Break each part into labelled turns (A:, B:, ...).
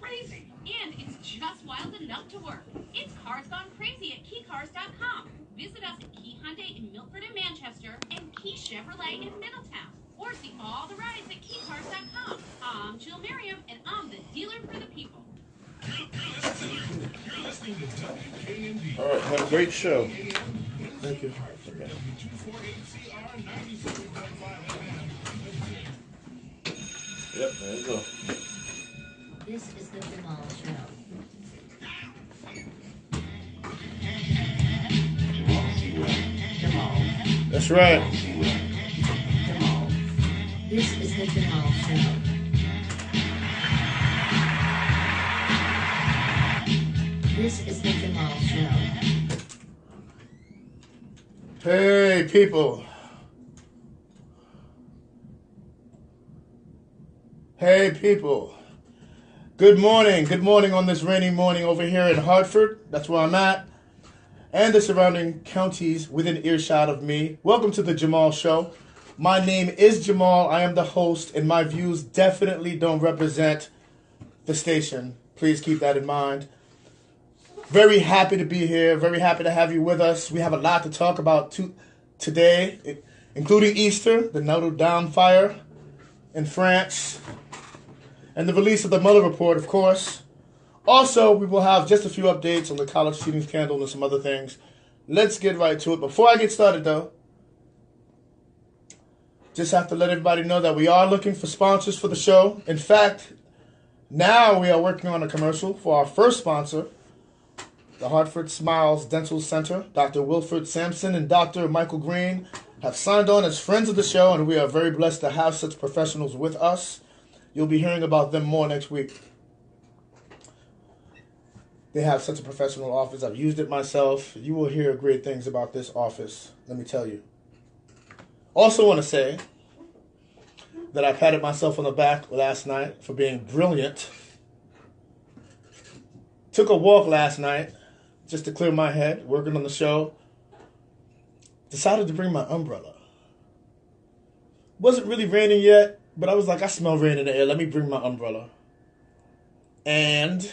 A: crazy. And it's just wild enough to work. It's Cars Gone Crazy at KeyCars.com. Visit us at Key Hyundai in Milford and Manchester and Key Chevrolet in Middletown. Or see all the rides at KeyCars.com. I'm Jill Merriam, and I'm the dealer for the people.
B: You're listening to WKND.
C: All right, have a great show. Thank you. Okay. Yep, there you go.
D: This is the Jamal Show. Jamal.
C: That's right.
D: Jamal. This is the Jamal Show. This is the Jamal Show.
C: Hey, people. Hey, people. Good morning. Good morning on this rainy morning over here in Hartford. That's where I'm at. And the surrounding counties within earshot of me. Welcome to the Jamal Show. My name is Jamal. I am the host, and my views definitely don't represent the station. Please keep that in mind. Very happy to be here. Very happy to have you with us. We have a lot to talk about today, including Easter, the Notre Dame fire in France, and the release of the Mueller report, of course. Also, we will have just a few updates on the college shooting scandal and some other things. Let's get right to it. Before I get started, though, just have to let everybody know that we are looking for sponsors for the show. In fact, now we are working on a commercial for our first sponsor, the Hartford Smiles Dental Center. Dr. Wilford Sampson and Dr. Michael Green have signed on as friends of the show, and we are very blessed to have such professionals with us. You'll be hearing about them more next week. They have such a professional office. I've used it myself. You will hear great things about this office, let me tell you. Also want to say that I patted myself on the back last night for being brilliant. Took a walk last night just to clear my head, working on the show. Decided to bring my umbrella. Wasn't really raining yet, but I was like, I smell rain in the air. Let me bring my umbrella. And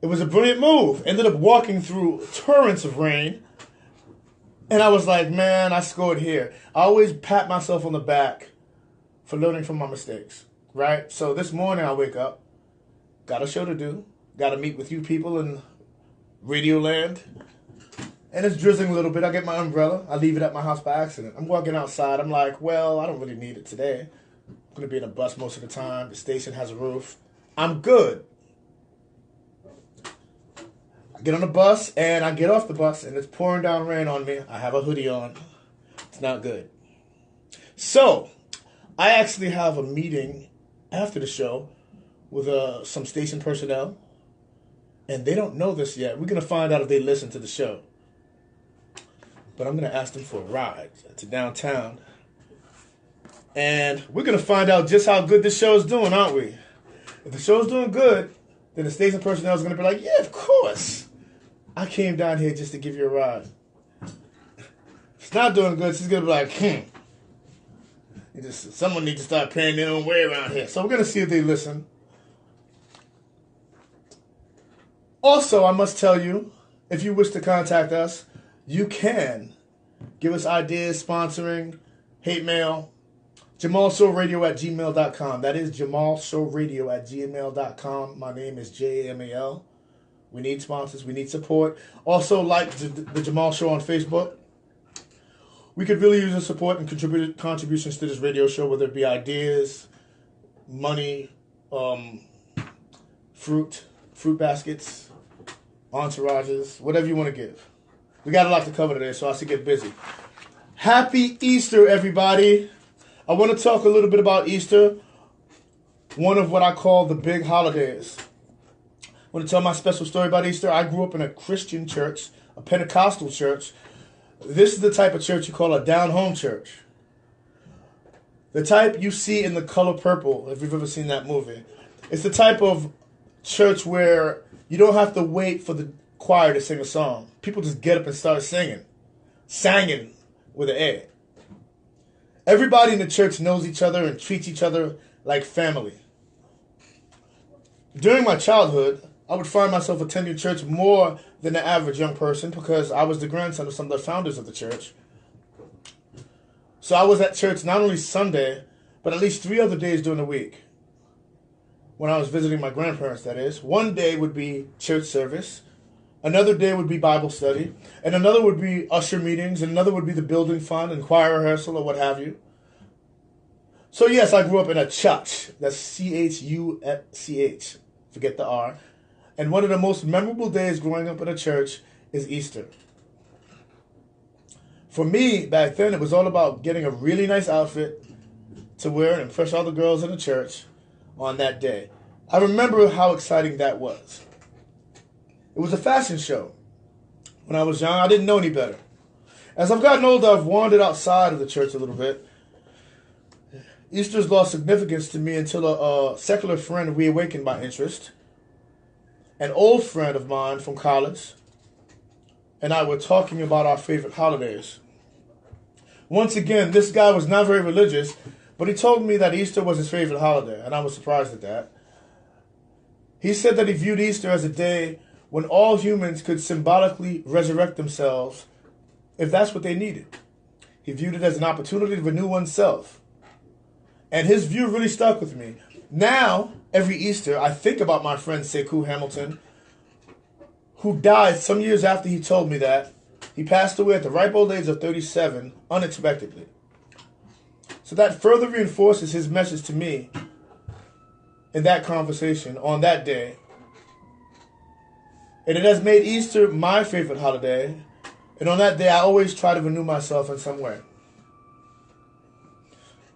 C: it was a brilliant move. Ended up walking through torrents of rain. And I was like, man, I scored here. I always pat myself on the back for learning from my mistakes, right? So this morning I wake up, got a show to do, got to meet with you people in Radio Land. And it's drizzling a little bit. I get my umbrella. I leave it at my house by accident. I'm walking outside. I'm like, well, I don't really need it today. I'm going to be in a bus most of the time. The station has a roof. I'm good. I get on the bus, and I get off the bus, and it's pouring down rain on me. I have a hoodie on. It's not good. So, I actually have a meeting after the show with some station personnel, and they don't know this yet. We're going to find out if they listen to the show. But I'm going to ask them for a ride to downtown. And we're going to find out just how good this show is doing, aren't we? If the show's doing good, then the station personnel is going to be like, yeah, of course. I came down here just to give you a ride. If it's not doing good, she's going to be like, someone needs to start paying their own way around here. So we're going to see if they listen. Also, I must tell you, if you wish to contact us, you can give us ideas, sponsoring, hate mail, JamalShowRadio@gmail.com. That is JamalShowRadio@gmail.com. My name is Jamal. We need sponsors. We need support. Also, like the Jamal Show on Facebook. We could really use your support and contributions to this radio show, whether it be ideas, money, fruit baskets, entourages, whatever you want to give. We got a lot to cover today, so I should get busy. Happy Easter, everybody. I want to talk a little bit about Easter, one of what I call the big holidays. I want to tell my special story about Easter. I grew up in a Christian church, a Pentecostal church. This is the type of church you call a down-home church. The type you see in The Color Purple, if you've ever seen that movie. It's the type of church where you don't have to wait for the choir to sing a song. People just get up and start singing. Singing with an A. Everybody in the church knows each other and treats each other like family. During my childhood, I would find myself attending church more than the average young person because I was the grandson of some of the founders of the church. So I was at church not only Sunday, but at least 3 other days during the week. When I was visiting my grandparents, that is. One day would be church service, another day would be Bible study, and another would be usher meetings, and another would be the building fund and choir rehearsal or what have you. So yes, I grew up in a church. That's C-H-U-C-H. Forget the R. And one of the most memorable days growing up in a church is Easter. For me, back then, it was all about getting a really nice outfit to wear and impress all the girls in the church on that day. I remember how exciting that was. It was a fashion show. When I was young, I didn't know any better. As I've gotten older, I've wandered outside of the church a little bit. Easter's lost significance to me until a secular friend reawakened my interest. An old friend of mine from college and I were talking about our favorite holidays. Once again, this guy was not very religious, but he told me that Easter was his favorite holiday, and I was surprised at that. He said that he viewed Easter as a day when all humans could symbolically resurrect themselves if that's what they needed. He viewed it as an opportunity to renew oneself. And his view really stuck with me. Now, every Easter, I think about my friend Sekou Hamilton, who died some years after he told me that. He passed away at the ripe old age of 37, unexpectedly. So that further reinforces his message to me in that conversation on that day. And it has made Easter my favorite holiday. And on that day, I always try to renew myself in some way.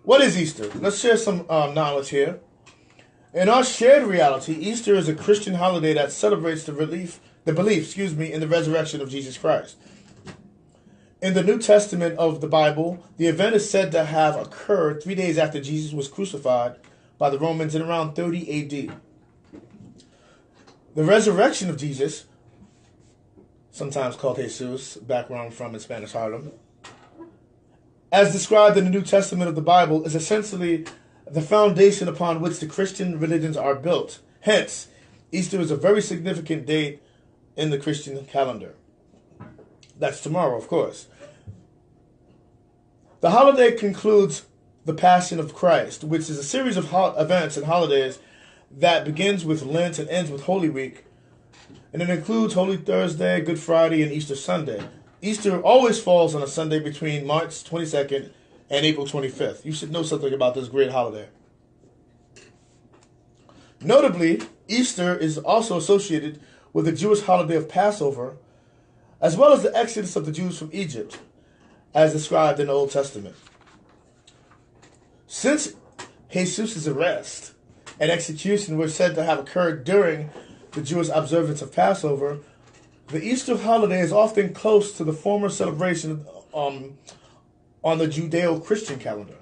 C: What is Easter? Let's share some knowledge here. In our shared reality, Easter is a Christian holiday that celebrates the belief in the resurrection of Jesus Christ. In the New Testament of the Bible, the event is said to have occurred 3 days after Jesus was crucified by the Romans in around 30 A.D. The resurrection of Jesus, sometimes called Jesus, back where I'm from in Spanish Harlem, as described in the New Testament of the Bible, is essentially the foundation upon which the Christian religions are built. Hence, Easter is a very significant date in the Christian calendar. That's tomorrow, of course. The holiday concludes the Passion of Christ, which is a series of events and holidays that begins with Lent and ends with Holy Week. And it includes Holy Thursday, Good Friday, and Easter Sunday. Easter always falls on a Sunday between March 22nd and April 25th. You should know something about this great holiday. Notably, Easter is also associated with the Jewish holiday of Passover, as well as the exodus of the Jews from Egypt, as described in the Old Testament. Since Jesus' arrest and execution were said to have occurred during the Jewish observance of Passover, the Easter holiday is often close to the former celebration on the Judeo-Christian calendar.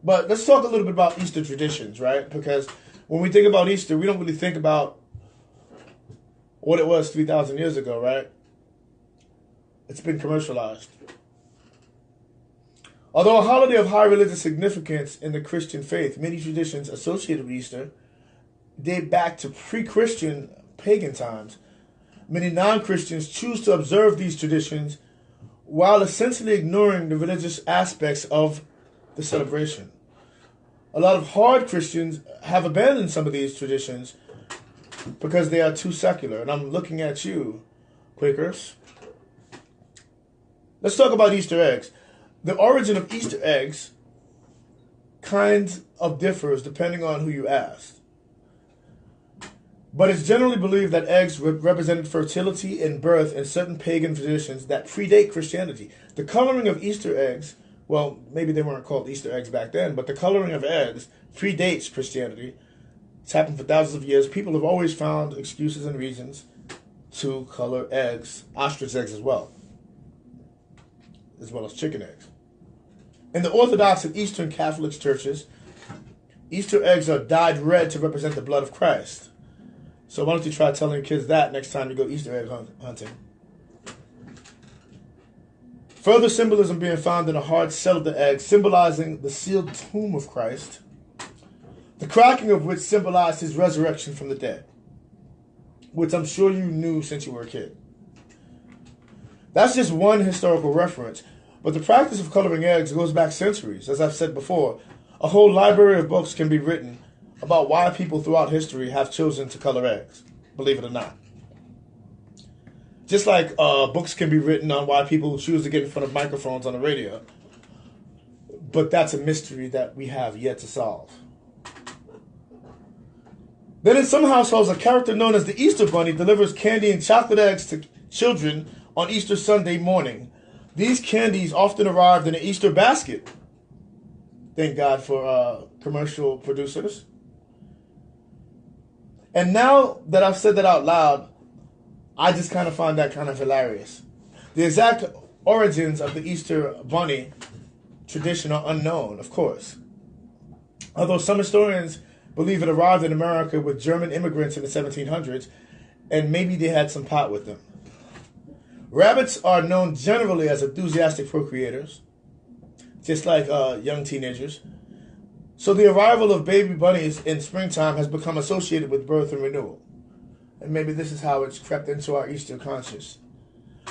C: But let's talk a little bit about Easter traditions, right? Because when we think about Easter, we don't really think about what it was 3,000 years ago, right? It's been commercialized. Although a holiday of high religious significance in the Christian faith, many traditions associated with Easter date back to pre-Christian pagan times. Many non-Christians choose to observe these traditions while essentially ignoring the religious aspects of the celebration. A lot of hard Christians have abandoned some of these traditions because they are too secular. And I'm looking at you, Quakers. Let's talk about Easter eggs. The origin of Easter eggs kind of differs depending on who you ask. But it's generally believed that eggs represented fertility and birth in certain pagan traditions that predate Christianity. The coloring of Easter eggs, well, maybe they weren't called Easter eggs back then, but the coloring of eggs predates Christianity. It's happened for thousands of years. People have always found excuses and reasons to color eggs, ostrich eggs as well as chicken eggs. In the Orthodox and Eastern Catholic churches, Easter eggs are dyed red to represent the blood of Christ. So why don't you try telling your kids that next time you go Easter egg hunting? Further symbolism being found in the hard shell of the egg, symbolizing the sealed tomb of Christ. the cracking of which symbolized his resurrection from the dead, which I'm sure you knew since you were a kid. That's just one historical reference, but the practice of coloring eggs goes back centuries. As I've said before, a whole library of books can be written about why people throughout history have chosen to color eggs, believe it or not. Just like books can be written on why people choose to get in front of microphones on the radio. But that's a mystery that we have yet to solve. Then in some households, a character known as the Easter Bunny delivers candy and chocolate eggs to children on Easter Sunday morning. These candies often arrived in an Easter basket. Thank God for commercial producers. And now that I've said that out loud, I just kind of find that kind of hilarious. The exact origins of the Easter Bunny tradition are unknown, of course. Although some historians believe it arrived in America with German immigrants in the 1700s, and maybe they had some pot with them. Rabbits are known generally as enthusiastic procreators, just like young teenagers. So the arrival of baby bunnies in springtime has become associated with birth and renewal. And maybe this is how it's crept into our Easter conscious.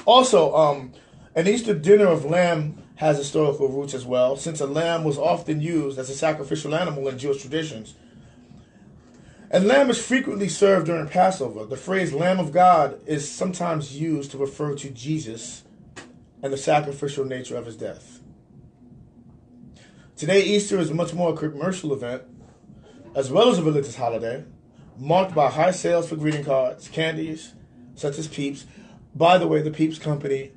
C: Also, an Easter dinner of lamb has historical roots as well, since a lamb was often used as a sacrificial animal in Jewish traditions. And lamb is frequently served during Passover. The phrase Lamb of God is sometimes used to refer to Jesus and the sacrificial nature of his death. Today, Easter is much more a commercial event, as well as a religious holiday, marked by high sales for greeting cards, candies, such as Peeps. By the way, the Peeps company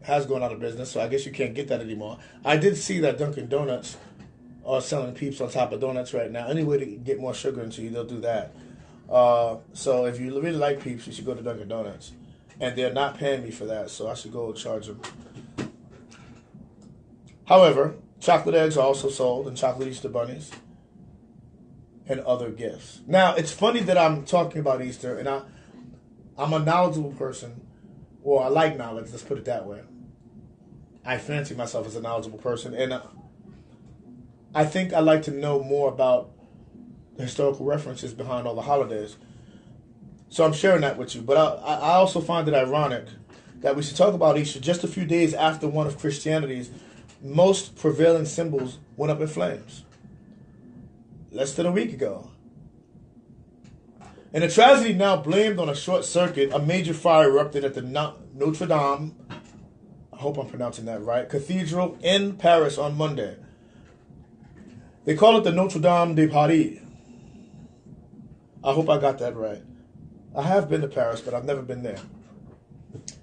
C: has gone out of business, so I guess you can't get that anymore. I did see that Dunkin' Donuts are selling Peeps on top of donuts right now. Any way to get more sugar into you, they'll do that. So if you really like Peeps, you should go to Dunkin' Donuts. And they're not paying me for that, so I should go charge them. However, chocolate eggs are also sold, and chocolate Easter bunnies, and other gifts. Now, it's funny that I'm talking about Easter, and I'm a knowledgeable person. Well, I like knowledge, let's put it that way. I fancy myself as a knowledgeable person, and I think I like to know more about the historical references behind all the holidays. So I'm sharing that with you. But I also find it ironic that we should talk about Easter just a few days after one of Christianity's most prevailing symbols went up in flames. Less than a week ago. In a tragedy now blamed on a short circuit, a major fire erupted at the Notre Dame, I hope I'm pronouncing that right, Cathedral in Paris on Monday. They call it the Notre Dame de Paris. I hope I got that right. I have been to Paris, but I've never been there.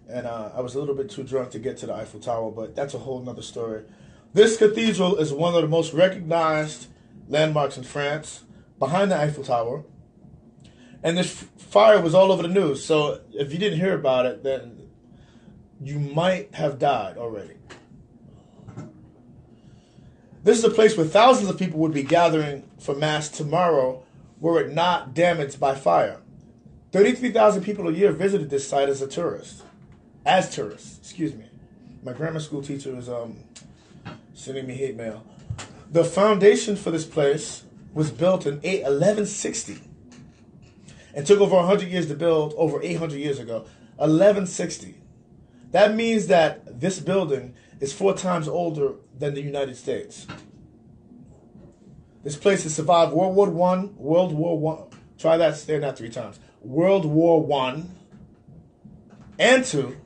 C: And I was a little bit too drunk to get to the Eiffel Tower, but that's a whole nother story. This cathedral is one of the most recognized landmarks in France, behind the Eiffel Tower. And this fire was all over the news. So if you didn't hear about it, then you might have died already. This is a place where thousands of people would be gathering for Mass tomorrow were it not damaged by fire. 33,000 people a year visited this site as tourists. Excuse me. My grammar school teacher is sending me hate mail. The foundation for this place was built in 1160 and took over 100 years to build over 800 years ago. 1160. That means that this building is 4 times older than the United States. This place has survived World War I. Try that, saying that 3 times. World War I and II,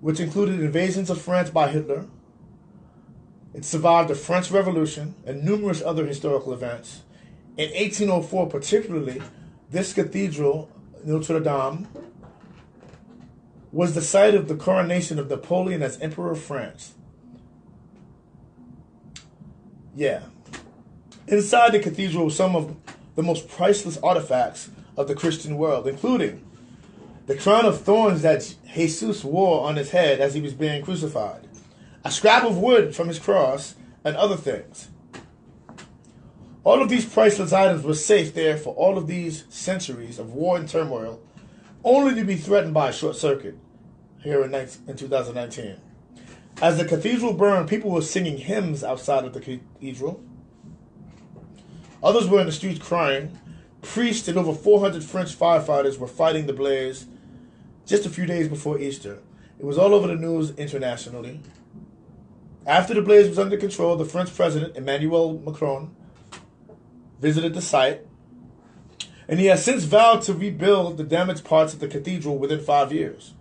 C: which included invasions of France by Hitler. It survived the French Revolution and numerous other historical events. In 1804 particularly, this cathedral, Notre Dame, was the site of the coronation of Napoleon as Emperor of France. Yeah. Inside the cathedral were some of the most priceless artifacts of the Christian world, including the crown of thorns that Jesus wore on his head as he was being crucified, a scrap of wood from his cross, and other things. All of these priceless items were safe there for all of these centuries of war and turmoil, only to be threatened by a short circuit here in 2019. As the cathedral burned, people were singing hymns outside of the cathedral. Others were in the streets crying. Priests and over 400 French firefighters were fighting the blaze just a few days before Easter. It was all over the news internationally. After the blaze was under control, the French president, Emmanuel Macron, visited the site, and he has since vowed to rebuild the damaged parts of the cathedral within 5 years.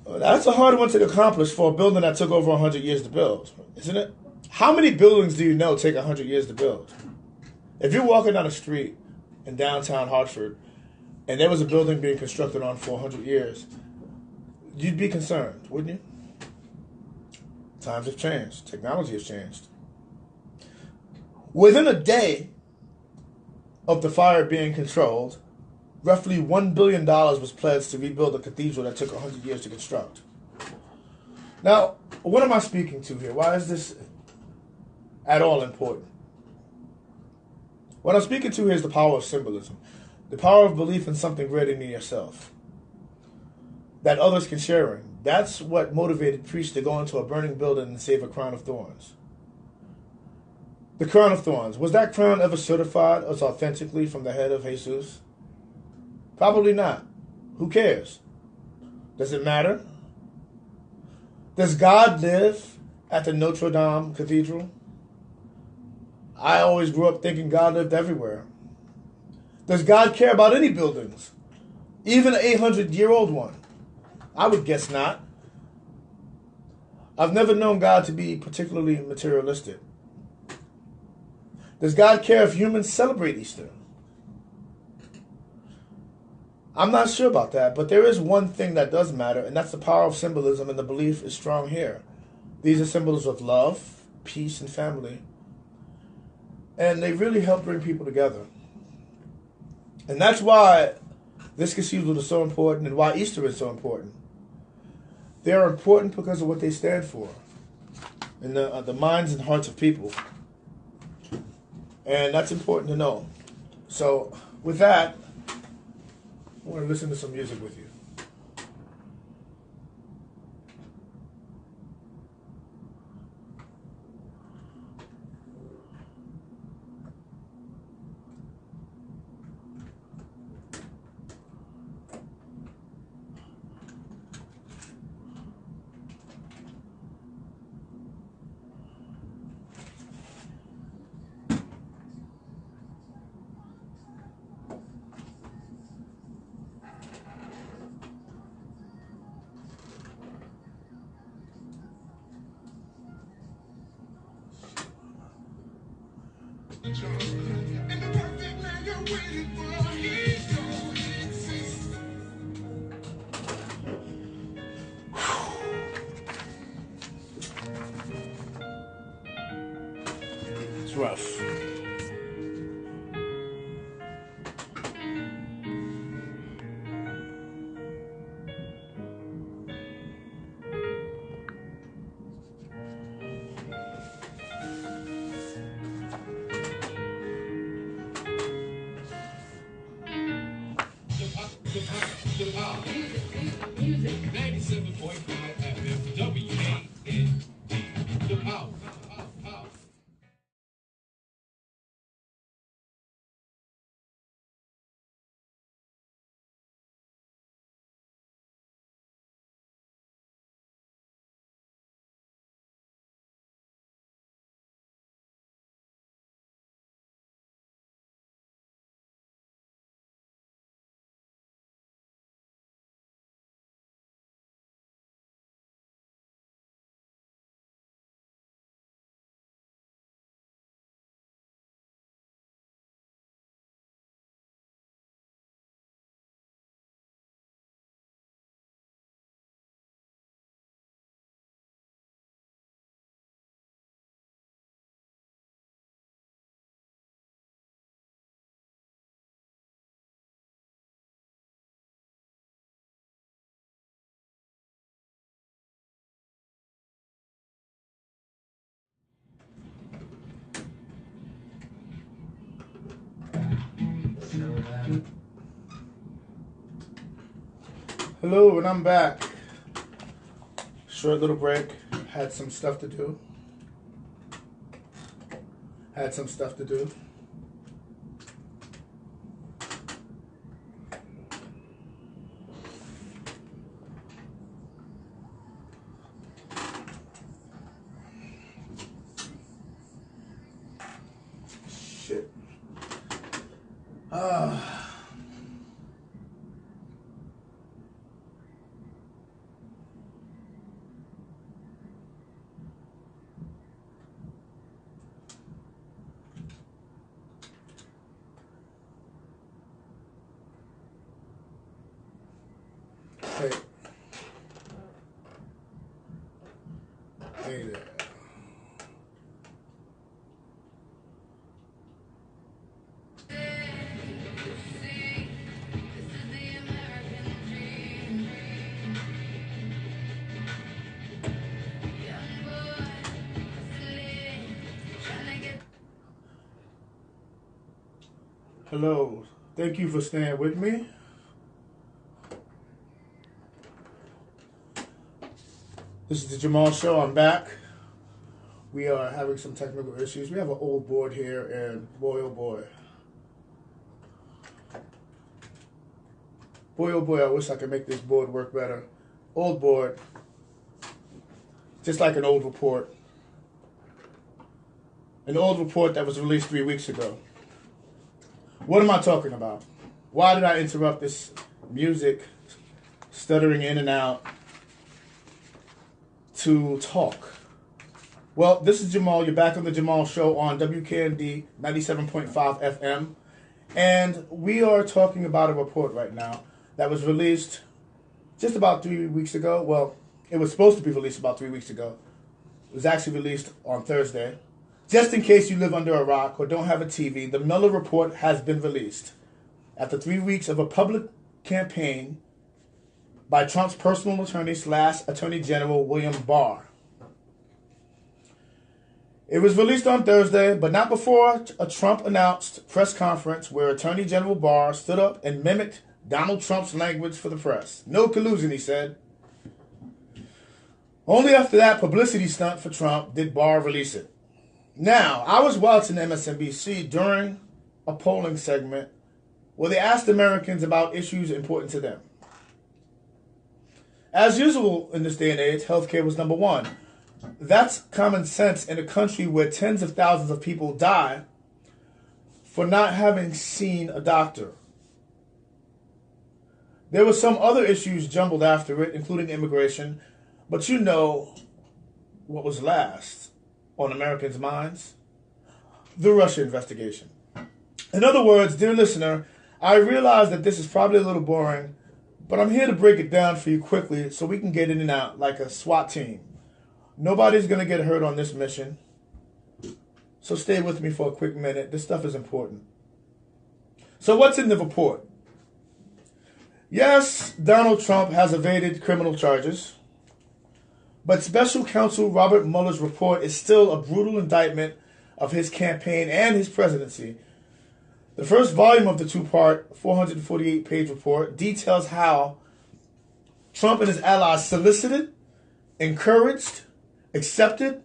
C: That's a hard one to accomplish for a building that took over 100 years to build, isn't it? How many buildings do you know take 100 years to build? If you're walking down a street in downtown Hartford and there was a building being constructed on for 100 years, you'd be concerned, wouldn't you? Times have changed. Technology has changed. Within a day of the fire being controlled, roughly $1 billion was pledged to rebuild a cathedral that took 100 years to construct. Now, what am I speaking to here? Why is this at all important? What I'm speaking to here is the power of symbolism, the power of belief in something greater than yourself that others can share in. That's what motivated priests to go into a burning building and save a crown of thorns. The crown of thorns. Was that crown ever certified as authentically from the head of Jesus? Probably not. Who cares? Does it matter? Does God live at the Notre Dame Cathedral? I always grew up thinking God lived everywhere. Does God care about any buildings? Even an 800-year-old one? I would guess not. I've never known God to be particularly materialistic. Does God care if humans celebrate Easter? I'm not sure about that, but there is one thing that does matter, and that's the power of symbolism, and the belief is strong here. These are symbols of love, peace, and family. And they really help bring people together. And that's why this cathedral is so important and why Easter is so important. They are important because of what they stand for in the minds and hearts of people. And that's important to know. So, with that, I want to listen to some music with you.
B: And the perfect man you're waiting for, he don't exist.
C: It's rough.
B: The power. Music. 97.5 FM WAND. The power.
C: Hello, and I'm back. Short little break. Had some stuff to do. had some stuff to do. Shit. Hey. Hey there. Hello. Thank you for staying with me. This is the Jamal Show. I'm back. We are having some technical issues. We have an old board here, and boy, oh boy. Boy, oh boy, I wish I could make this board work better. Old board. Just like an old report. An old report that was released 3 weeks ago. What am I talking about? Why did I interrupt this music, stuttering in and out, to talk? Well, this is Jamal. You're back on the Jamal Show on WKND 97.5 FM. And we are talking about a report right now that was released just about 3 weeks ago. Well, it was supposed to be released about 3 weeks ago. It was actually released on Thursday. Just in case you live under a rock or don't have a TV, the Mueller report has been released. After 3 weeks of a public campaign by Trump's personal attorney / Attorney General William Barr. It was released on Thursday, but not before a Trump-announced press conference where Attorney General Barr stood up and mimicked Donald Trump's language for the press. No collusion, he said. Only after that publicity stunt for Trump did Barr release it. Now, I was watching MSNBC during a polling segment where they asked Americans about issues important to them. As usual in this day and age, healthcare was number one. That's common sense in a country where tens of thousands of people die for not having seen a doctor. There were some other issues jumbled after it, including immigration, but you know what was last on Americans' minds? The Russia investigation. In other words, dear listener, I realize that this is probably a little boring, but I'm here to break it down for you quickly so we can get in and out like a SWAT team. Nobody's going to get hurt on this mission, so stay with me for a quick minute. This stuff is important. So what's in the report? Yes, Donald Trump has evaded criminal charges. But Special Counsel Robert Mueller's report is still a brutal indictment of his campaign and his presidency. The first volume of the two-part, 448-page report details how Trump and his allies solicited, encouraged, accepted,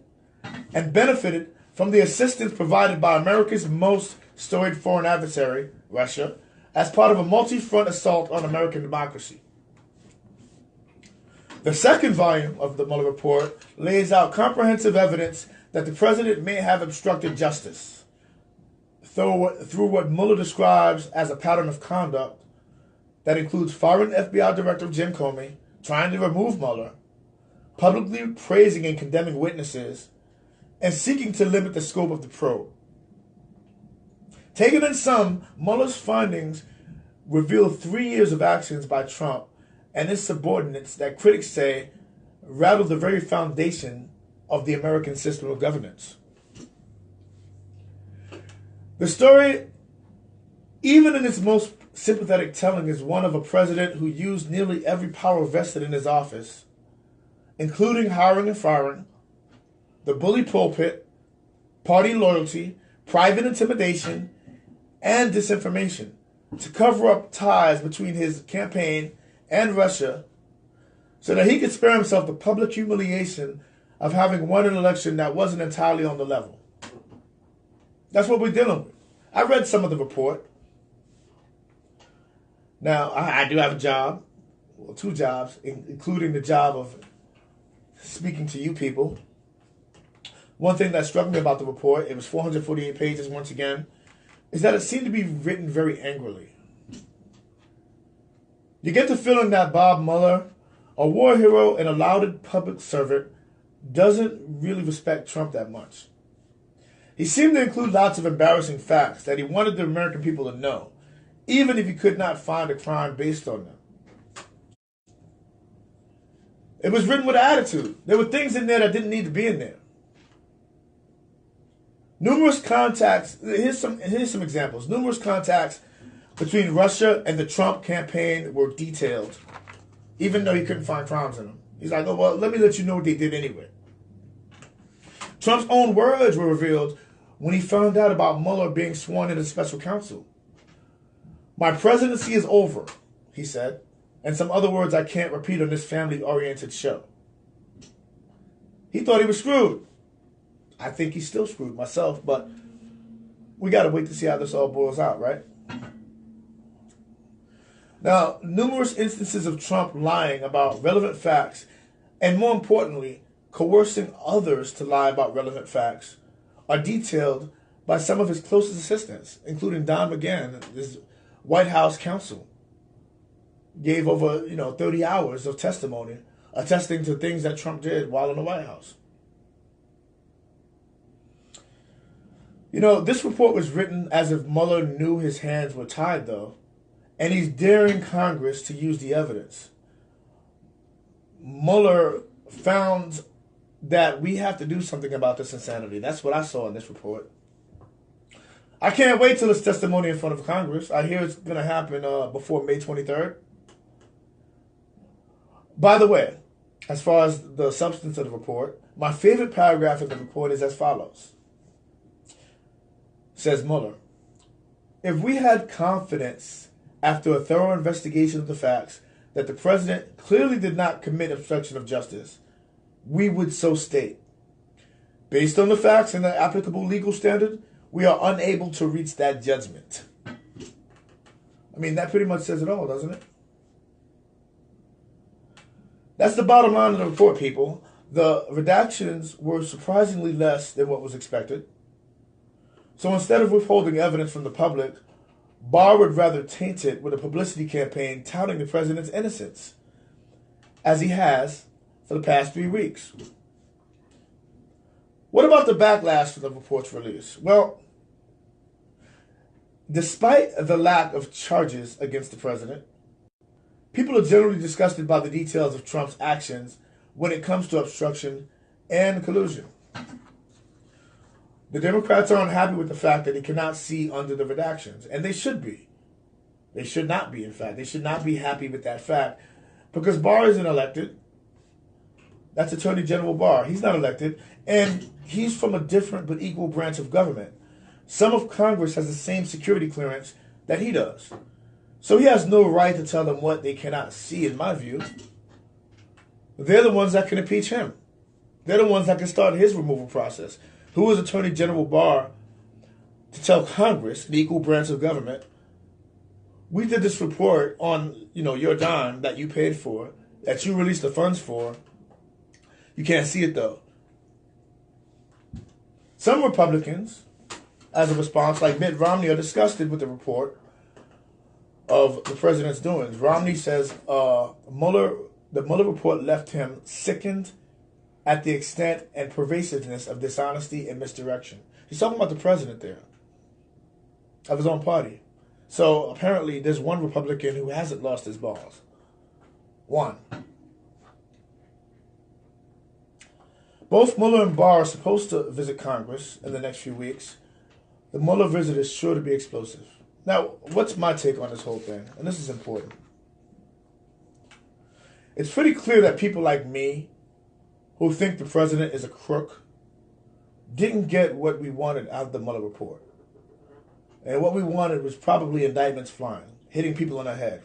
C: and benefited from the assistance provided by America's most storied foreign adversary, Russia, as part of a multi-front assault on American democracy. The second volume of the Mueller report lays out comprehensive evidence that the president may have obstructed justice through what Mueller describes as a pattern of conduct that includes firing FBI Director Jim Comey, trying to remove Mueller, publicly praising and condemning witnesses, and seeking to limit the scope of the probe. Taken in sum, Mueller's findings reveal 3 years of actions by Trump and his subordinates that critics say rattle the very foundation of the American system of governance. The story, even in its most sympathetic telling, is one of a president who used nearly every power vested in his office, including hiring and firing, the bully pulpit, party loyalty, private intimidation, and disinformation, to cover up ties between his campaign and Russia so that he could spare himself the public humiliation of having won an election that wasn't entirely on the level. That's what we're dealing with. I read some of the report. Now, I do have a job, well, 2 jobs, including the job of speaking to you people. One thing that struck me about the report, it was 448 pages once again, is that it seemed to be written very angrily. You get the feeling that Bob Mueller, a war hero and a lauded public servant, doesn't really respect Trump that much. He seemed to include lots of embarrassing facts that he wanted the American people to know, even if he could not find a crime based on them. It was written with attitude. There were things in there that didn't need to be in there. Numerous contacts, here's some examples. Numerous contacts between Russia and the Trump campaign were detailed, even though he couldn't find crimes in them. He's like, oh, well, let me let you know what they did anyway. Trump's own words were revealed when he found out about Mueller being sworn in as special counsel. My presidency is over, he said, and some other words I can't repeat on this family-oriented show. He thought he was screwed. I think he's still screwed myself, but we got to wait to see how this all boils out, right? Now, numerous instances of Trump lying about relevant facts, and more importantly, coercing others to lie about relevant facts, are detailed by some of his closest assistants, including Don McGahn, his White House counsel. Gave over 30 hours of testimony attesting to things that Trump did while in the White House. This report was written as if Mueller knew his hands were tied, though, and he's daring Congress to use the evidence. Mueller found that we have to do something about this insanity. That's what I saw in this report. I can't wait till his testimony in front of Congress. I hear it's going to happen before May 23rd. By the way, as far as the substance of the report, my favorite paragraph of the report is as follows. Says Mueller, if we had confidence after a thorough investigation of the facts that the president clearly did not commit obstruction of justice, we would so state. Based on the facts and the applicable legal standard, we are unable to reach that judgment. I mean, that pretty much says it all, doesn't it? That's the bottom line of the report, people. The redactions were surprisingly less than what was expected. So instead of withholding evidence from the public, Barr would rather taint it with a publicity campaign touting the president's innocence, as he has for the past 3 weeks. What about the backlash for the report's release? Well, despite the lack of charges against the president, people are generally disgusted by the details of Trump's actions when it comes to obstruction and collusion. The Democrats are unhappy with the fact that he cannot see under the redactions, and they should be. They should not be, in fact. They should not be happy with that fact, because Barr isn't elected. That's Attorney General Barr. He's not elected, and he's from a different but equal branch of government. Some of Congress has the same security clearance that he does. So he has no right to tell them what they cannot see, in my view. They're the ones that can impeach him. They're the ones that can start his removal process. Who is Attorney General Barr to tell Congress, the equal branch of government, we did this report on, your dime that you paid for, that you released the funds for. You can't see it, though. Some Republicans, as a response, like Mitt Romney, are disgusted with the report of the president's doings. Romney says the Mueller report left him sickened at the extent and pervasiveness of dishonesty and misdirection. He's talking about the president there, of his own party. So apparently there's one Republican who hasn't lost his balls. One. Both Mueller and Barr are supposed to visit Congress in the next few weeks. The Mueller visit is sure to be explosive. Now, what's my take on this whole thing? And this is important. It's pretty clear that people like me, who think the president is a crook, didn't get what we wanted out of the Mueller report. And what we wanted was probably indictments flying, hitting people on the head.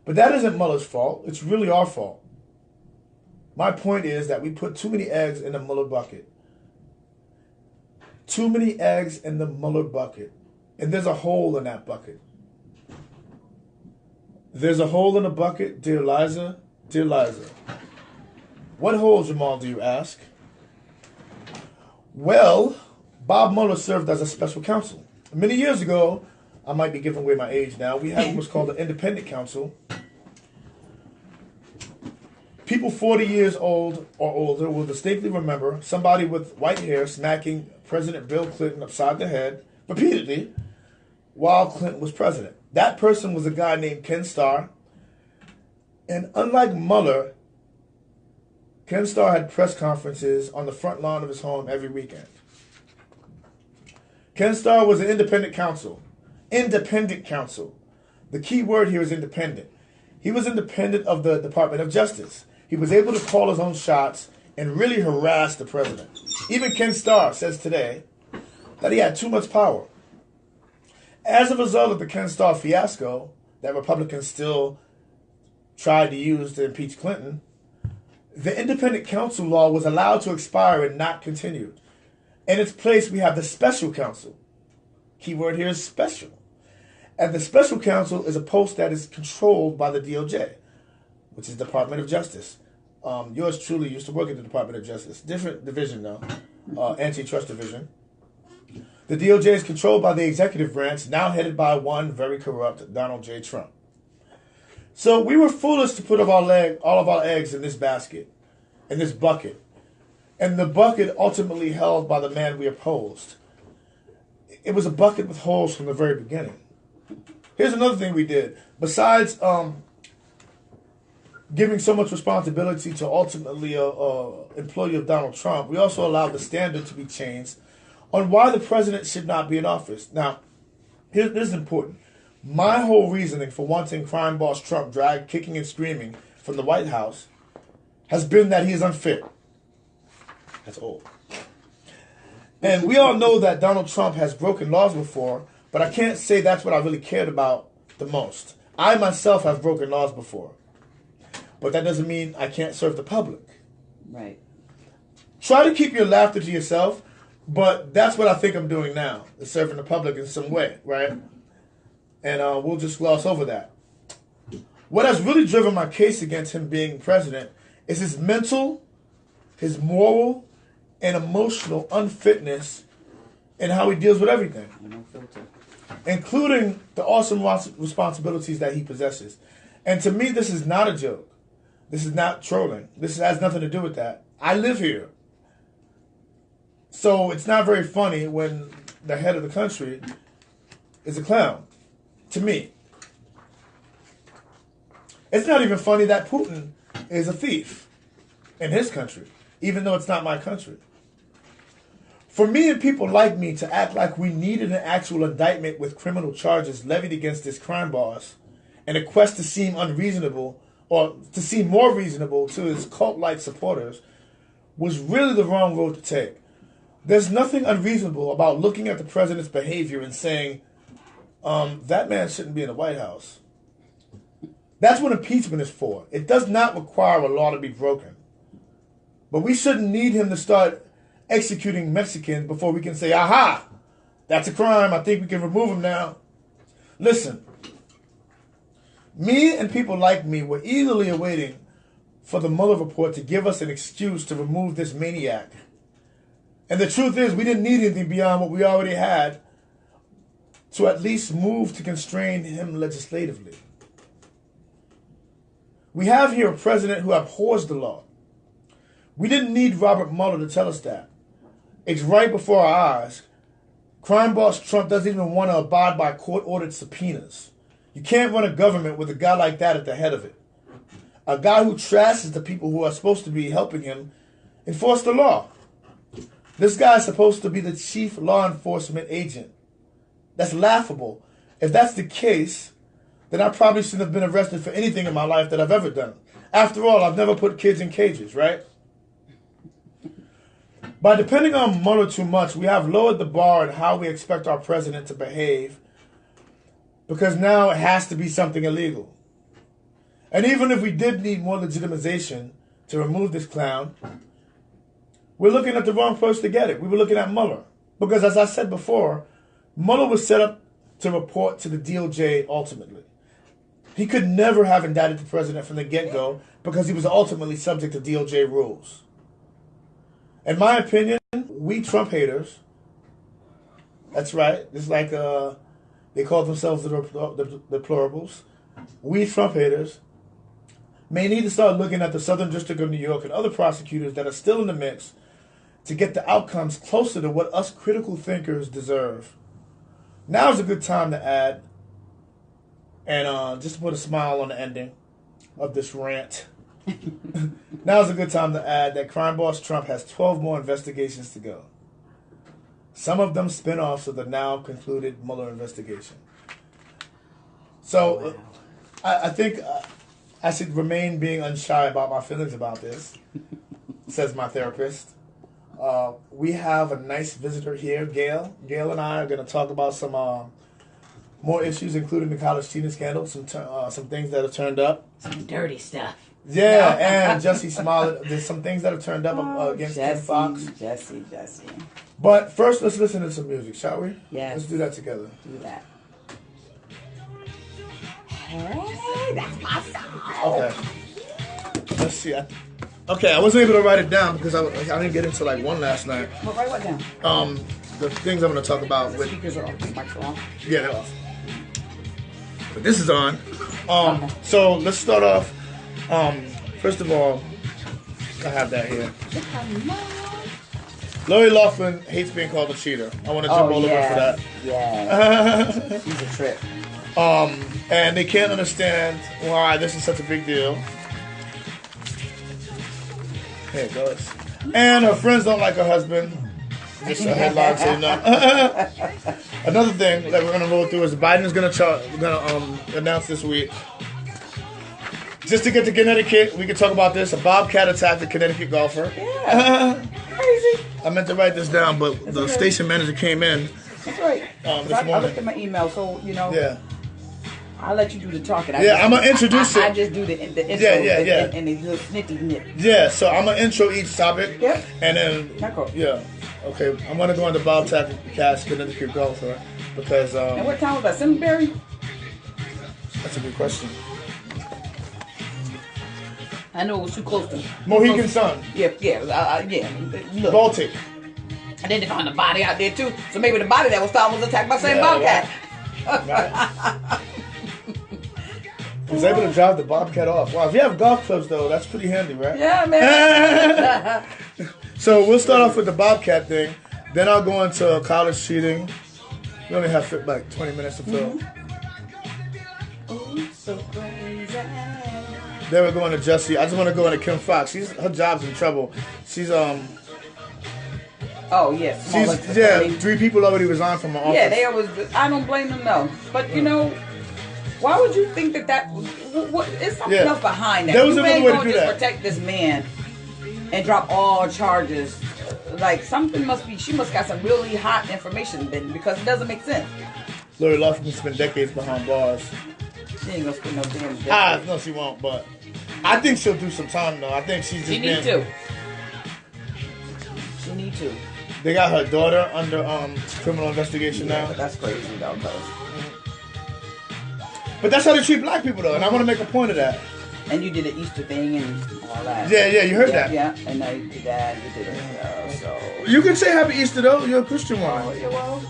C: But that isn't Mueller's fault. It's really our fault. My point is that we put too many eggs in the Mueller bucket. Too many eggs in the Mueller bucket. And there's a hole in that bucket. There's a hole in the bucket, dear Liza. Dear Liza. What hole, Jamal, do you ask? Well, Bob Mueller served as a special counsel. Many years ago, I might be giving away my age now, we had what's called an independent counsel. People 40 years old or older will distinctly remember somebody with white hair smacking President Bill Clinton upside the head repeatedly while Clinton was president. That person was a guy named Ken Starr. And unlike Mueller, Ken Starr had press conferences on the front lawn of his home every weekend. Ken Starr was an independent counsel. Independent counsel. The key word here is independent. He was independent of the Department of Justice. He was able to call his own shots and really harass the president. Even Ken Starr says today that he had too much power. As a result of the Ken Starr fiasco that Republicans still tried to use to impeach Clinton, the independent counsel law was allowed to expire and not continued. In its place, we have the special counsel. Keyword here is special. And the special counsel is a post that is controlled by the DOJ, which is Department of Justice. Yours truly used to work at the Department of Justice. Different division, though. Antitrust division. The DOJ is controlled by the executive branch, now headed by one very corrupt Donald J. Trump. So we were foolish to put all of our eggs in this basket, in this bucket. And the bucket ultimately held by the man we opposed. It was a bucket with holes from the very beginning. Here's another thing we did. Besides giving so much responsibility to ultimately an employee of Donald Trump, we also allowed the standard to be changed on why the president should not be in office. Now, this is important. My whole reasoning for wanting crime boss Trump dragged kicking and screaming from the White House has been that he is unfit. That's old. And we all know that Donald Trump has broken laws before, but I can't say that's what I really cared about the most. I myself have broken laws before, but that doesn't mean I can't serve the public.
E: Right.
C: Try to keep your laughter to yourself, but that's what I think I'm doing now, is serving the public in some way, right? And we'll just gloss over that. What has really driven my case against him being president is his mental, his moral, and emotional unfitness in how he deals with everything,
E: No filter.
C: including the awesome responsibilities that he possesses. And to me, this is not a joke. This is not trolling. This has nothing to do with that. I live here. So it's not very funny when the head of the country is a clown, to me. It's not even funny that Putin is a thief in his country, even though it's not my country. For me and people like me to act like we needed an actual indictment with criminal charges levied against this crime boss in a quest to seem unreasonable or to seem more reasonable to his cult-like supporters was really the wrong road to take. There's nothing unreasonable about looking at the president's behavior and saying, that man shouldn't be in the White House. That's what impeachment is for. It does not require a law to be broken. But we shouldn't need him to start executing Mexicans before we can say, aha, that's a crime. I think we can remove him now. Listen, me and people like me were eagerly awaiting for the Mueller report to give us an excuse to remove this maniac. And the truth is, we didn't need anything beyond what we already had to at least move to constrain him legislatively. We have here a president who abhors the law. We didn't need Robert Mueller to tell us that. It's right before our eyes. Crime boss Trump doesn't even want to abide by court-ordered subpoenas. You can't run a government with a guy like that at the head of it. A guy who trashes the people who are supposed to be helping him enforce the law. This guy is supposed to be the chief law enforcement agent. That's laughable. If that's the case, then I probably shouldn't have been arrested for anything in my life that I've ever done. After all, I've never put kids in cages, right? By depending on Mueller too much, we have lowered the bar in how we expect our president to behave, because now it has to be something illegal. And even if we did need more legitimization to remove this clown, we're looking at the wrong place to get it. We were looking at Mueller. Because as I said before, Mueller was set up to report to the DOJ ultimately. He could never have indicted the president from the get-go because he was ultimately subject to DOJ rules. In my opinion, we Trump haters, that's right, it's like they call themselves the deplorables. We Trump haters may need to start looking at the Southern District of New York and other prosecutors that are still in the mix to get the outcomes closer to what us critical thinkers deserve. Now is a good time to add, and just to put a smile on the ending of this rant, now is a good time to add that crime boss Trump has 12 more investigations to go. Some of them spin-offs of the now concluded Mueller investigation. So I think I should remain being unshy about my feelings about this, says my therapist. We have a nice visitor here, Gail. Gail and I are going to talk about some more issues, including the college cheating scandal, some things that have turned up.
E: Some dirty stuff.
C: Yeah, and Jesse Smollett. There's some things that have turned up against Kim Fox.
E: Jesse.
C: But first, let's listen to some music, shall we?
E: Yes.
C: Let's do that together.
E: Do that. Hey, that's my song.
C: Okay. Let's see. Okay, I wasn't able to write it down because I didn't get into like one last night.
E: Well, write what down?
C: The things I'm going to talk about with.
E: Speakers are off. Mics are off.
C: Yeah, they're off. But this is on. So let's start off. First of all, I have that here. Lori Loughlin hates being called a cheater. I want to jump all over for that.
E: Yeah. She's a trip.
C: And they can't understand why this is such a big deal. Here it goes. And her friends don't like her husband. Just a headline saying no. Another thing that we're going to roll through is Biden's going to announce this week. Just to get to Connecticut, we can talk about this. A bobcat attacked a Connecticut golfer.
E: Yeah. Crazy.
C: I meant to write this down, but the station manager came in.
E: That's right.
C: This
E: I
C: morning.
E: looked at my email, so,
C: Yeah.
E: I'll let you do the talking.
C: I'm going to introduce it.
E: I just do the intro
C: Yeah.
E: and the little snitty nit.
C: Yeah, so I'm going to intro each topic.
E: Yep.
C: And then, yeah. Okay, I'm going to go into Bobcat Connecticut golfer because...
E: and what time was that? Simsbury?
C: That's a good question.
E: I know it was too close to...
C: Mohegan Sun.
E: Yeah. Look.
C: Baltic.
E: And then they found a body out there, too. So maybe the body that was found was attacked by the same bobcat.
C: Right. He was able to drive the bobcat off. Wow, if you have golf clubs, though, that's pretty handy, right?
E: Yeah, man.
C: So we'll start off with the bobcat thing. Then I'll go into college cheating. We only have like 20 minutes to fill.
E: Oh, so crazy.
C: Then we're going to Jesse. I just want to go into Kim Fox. Her job's in trouble. She's
E: Oh, yes.
C: She's 3 people already resigned from her office.
E: Yeah, they always. I don't blame them though. But you know, why would you think that? What is something else behind that?
C: There was
E: you
C: another
E: ain't
C: way to
E: gonna
C: do
E: just
C: that.
E: protect this man and drop all charges. Like something must be. She must got some really hot information then, because it doesn't make sense.
C: Lori Loughlin spent decades behind bars.
E: She ain't gonna spend no damn decades.
C: No, she won't. But I think she'll do some time though. I think she's just.
E: She need to. She need to.
C: They got her daughter under criminal investigation now.
E: But that's crazy though, cause.
C: But that's how they treat black people though, and I want to make a point of that.
E: And you did the Easter thing and all that.
C: Yeah, you heard that.
E: Yeah, and now you did that. You did it. So.
C: You can say Happy Easter though. You're a Christian woman.
E: Yeah, well,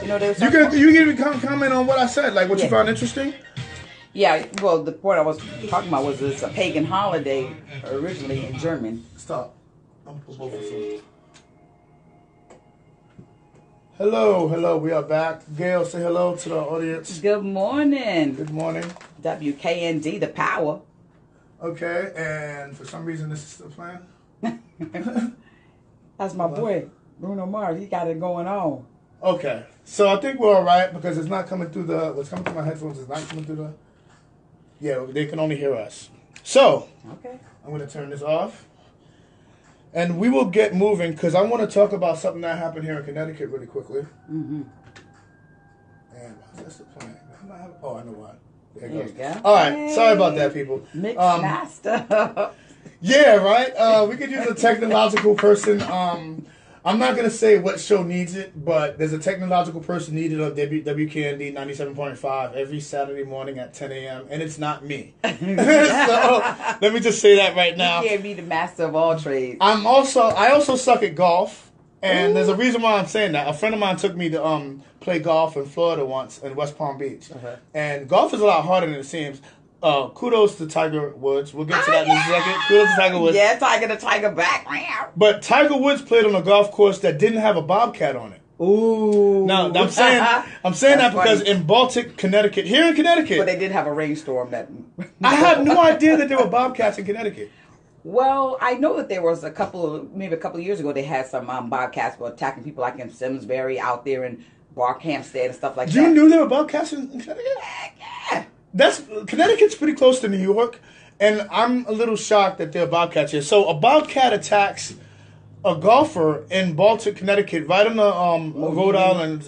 E: you know, there's
C: You can comment on what I said, like what you found interesting.
E: Yeah, well, the point I was talking about was it's a pagan holiday originally in German.
C: Stop. I'm gonna put both of them. Hello, we are back. Gail, say hello to the audience.
E: Good morning.
C: Good morning.
E: WKND, the power.
C: Okay, and for some reason this is still playing.
E: That's my boy, Bruno Mars. He got it going on.
C: Okay, so I think we're all right because it's not coming through what's coming through my headphones is not coming through the... Yeah, they can only hear us. So,
E: okay, I'm
C: going to turn this off. And we will get moving because I want to talk about something that happened here in Connecticut really quickly.
E: Mm-hmm.
C: And that's the plan. Oh, I know why. There
E: you
C: goes.
E: go.
C: All right, sorry about that, people.
E: Mixed master.
C: Yeah, right. We could use a technological person. I'm not going to say what show needs it, but there's a technological person needed on WKND 97.5 every Saturday morning at 10 a.m., and it's not me. So let me just say that right now.
E: You can't be the master of all trades.
C: I also suck at golf, and there's a reason why I'm saying that. A friend of mine took me to play golf in Florida once in West Palm Beach, and golf is a lot harder than it seems. Kudos to Tiger Woods. We'll get to that in a second. Kudos to Tiger Woods.
E: Yeah, Tiger back.
C: But Tiger Woods played on a golf course that didn't have a bobcat on it.
E: Ooh.
C: Now I'm saying that because
E: funny.
C: in Baltic, Connecticut, here in Connecticut,
E: But they did have a rainstorm that.
C: I had no idea that there were bobcats in Connecticut.
E: Well, I know that there was maybe a couple of years ago, they had some bobcats were attacking people like in Simsbury out there in Barkhamsted and stuff like that.
C: You knew there were bobcats in Connecticut?
E: Yeah.
C: Connecticut's pretty close to New York, and I'm a little shocked that there are bobcats here. So a bobcat attacks a golfer in Baltic, Connecticut, right on the Rhode Island,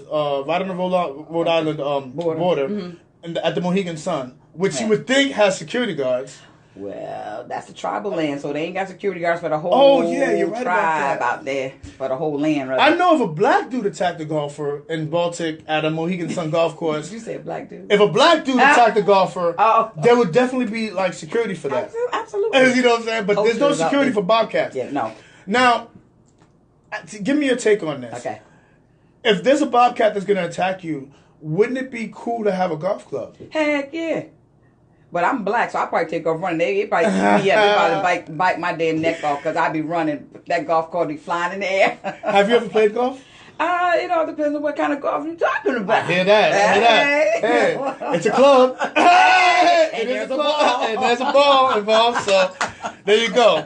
C: border, and at the Mohegan Sun, which you would think has security guards.
E: Well, that's a tribal land, so they ain't got security guards for the whole
C: you're right about
E: tribe
C: that.
E: out there, for the whole land. Rather.
C: I know if a black dude attacked a golfer in Baltic at a Mohegan Sun golf course.
E: Did you say a black dude?
C: If a black dude attacked a golfer,
E: Oh.
C: there would definitely be like security for that.
E: Absolutely.
C: You know what I'm saying? But there's no
E: Posters out
C: security
E: there.
C: for bobcats.
E: Yeah, no.
C: Now, give me your take on this.
E: Okay.
C: If there's a bobcat that's going to attack you, wouldn't it be cool to have a golf club?
E: Heck yeah. But I'm black, so I'll probably take off running. They probably see me up. They probably bite my damn neck off because I'd be running. That golf cart be flying in the air.
C: Have you ever played golf?
E: It all depends on what kind of golf you're talking about.
C: I hear that. Hey, it's a club. Hey,
E: And
C: it is
E: there's
C: a
E: a
C: club.
E: ball.
C: And there's a ball involved. So there you go.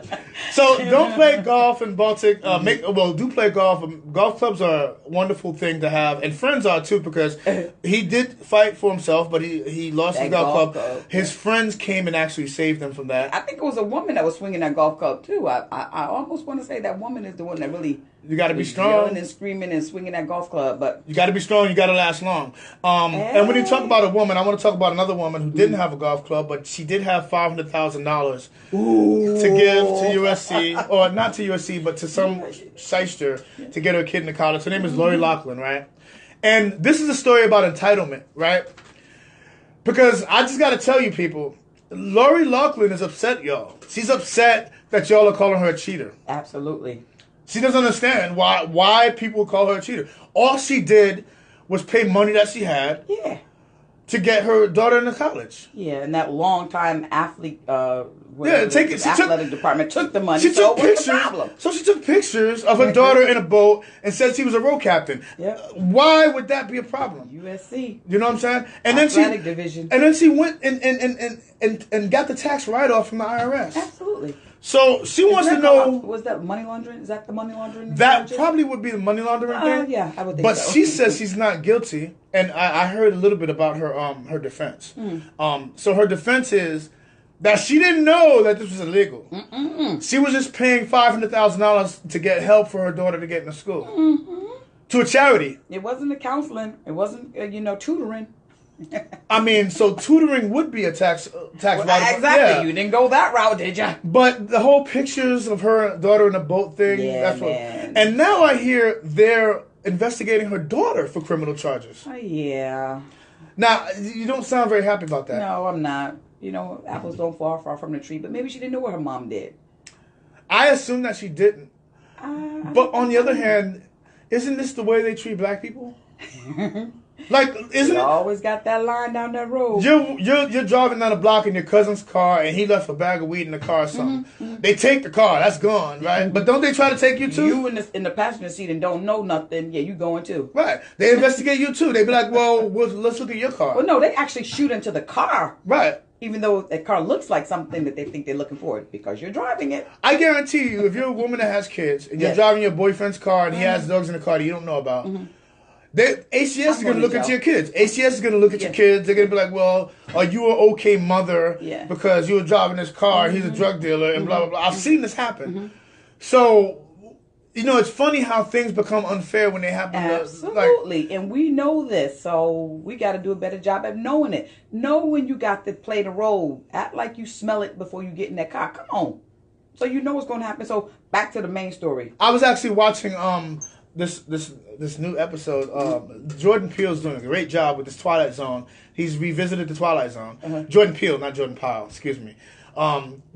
C: So don't play golf in Baltic. Do play golf. Golf clubs are a wonderful thing to have, and friends are too, because he did fight for himself, but he lost his
E: That
C: golf
E: golf
C: club.
E: club.
C: His friends came and actually saved him from that.
E: I think it was a woman that was swinging that golf club too. I almost want to say that woman is the one that really
C: You got to be
E: was
C: strong.
E: yelling and screaming and swinging that golf club. But
C: You got to be strong. You got to last long. And when you talk about a woman, I want to talk about another woman who didn't have a golf club, but she did have $500,000 to give to USC, or not to USC, but to some shyster to get her kid into college. Her name is Lori Loughlin, right? And this is a story about entitlement, right? Because I just got to tell you, people, Lori Loughlin is upset, y'all. She's upset that y'all are calling her a cheater.
E: absolutely.
C: She doesn't understand why people call her a cheater. All she did was pay money that she had
E: Yeah.
C: to get her daughter into college.
E: Yeah, and that long-time athlete,
C: athletic
E: department took the money.
C: She
E: so
C: took
E: what's the
C: pictures.
E: problem?
C: So she took pictures of her daughter in a boat and said she was a row captain.
E: Yep.
C: Why would that be a problem?
E: USC.
C: You know what I'm saying?
E: Athletic division.
C: And then she went and got the tax write-off from the IRS.
E: Absolutely.
C: So she wants to
E: Is that
C: know
E: was that money laundering? Is that the money laundering?
C: that
E: charges?
C: probably would be the money laundering thing.
E: Yeah, I would think
C: But
E: so.
C: she says she's not guilty, and I heard a little bit about her defense. So her defense is that she didn't know that this was illegal. She was just paying $500,000 to get help for her daughter to get into school to a charity.
E: It wasn't the counseling. It wasn't tutoring.
C: I mean, so tutoring would be a tax write-off.
E: Exactly.
C: Yeah.
E: You didn't go that route, did you?
C: But the whole pictures of her daughter in a boat thing,
E: Yeah,
C: that's what.
E: man.
C: And now I hear they're investigating her daughter for criminal charges.
E: Oh, yeah.
C: Now, you don't sound very happy about that.
E: No, I'm not. Apples don't fall far from the tree. But maybe she didn't know what her mom did.
C: I assume that she didn't. But on the other hand, isn't this the way they treat black people? Like, isn't
E: You
C: it?
E: always got that line down that road.
C: You're driving down the block in your cousin's car, and he left a bag of weed in the car or something. They take the car, that's gone, right? But don't they try to take you too?
E: You in the passenger seat and don't know nothing. Yeah, you going too.
C: Right. They investigate you too. They be like, well, let's look at your car.
E: Well, no, they actually shoot into the car,
C: Right.
E: even though that car looks like something that they think they're looking for because you're driving it.
C: I guarantee you, if you're a woman that has kids and you're
E: Yes.
C: driving your boyfriend's car and he has dogs in the car that you don't know about, ACS is going to look at your kids. ACS is going to look at your kids. They're going to be like, well, are you an okay mother
E: Yeah.
C: because you were driving this car, he's a drug dealer, and blah, blah, blah. I've seen this happen. So, it's funny how things become unfair when they happen.
E: Absolutely. And we know this, so we got to do a better job at knowing it. Know when you got to play the role. Act like you smell it before you get in that car. Come on. So you know what's going to happen. So back to the main story.
C: I was actually watching this new episode. Jordan Peele's doing a great job with this Twilight Zone. He's revisited the Twilight Zone. Jordan Peele, not Jordan Pyle. Excuse me.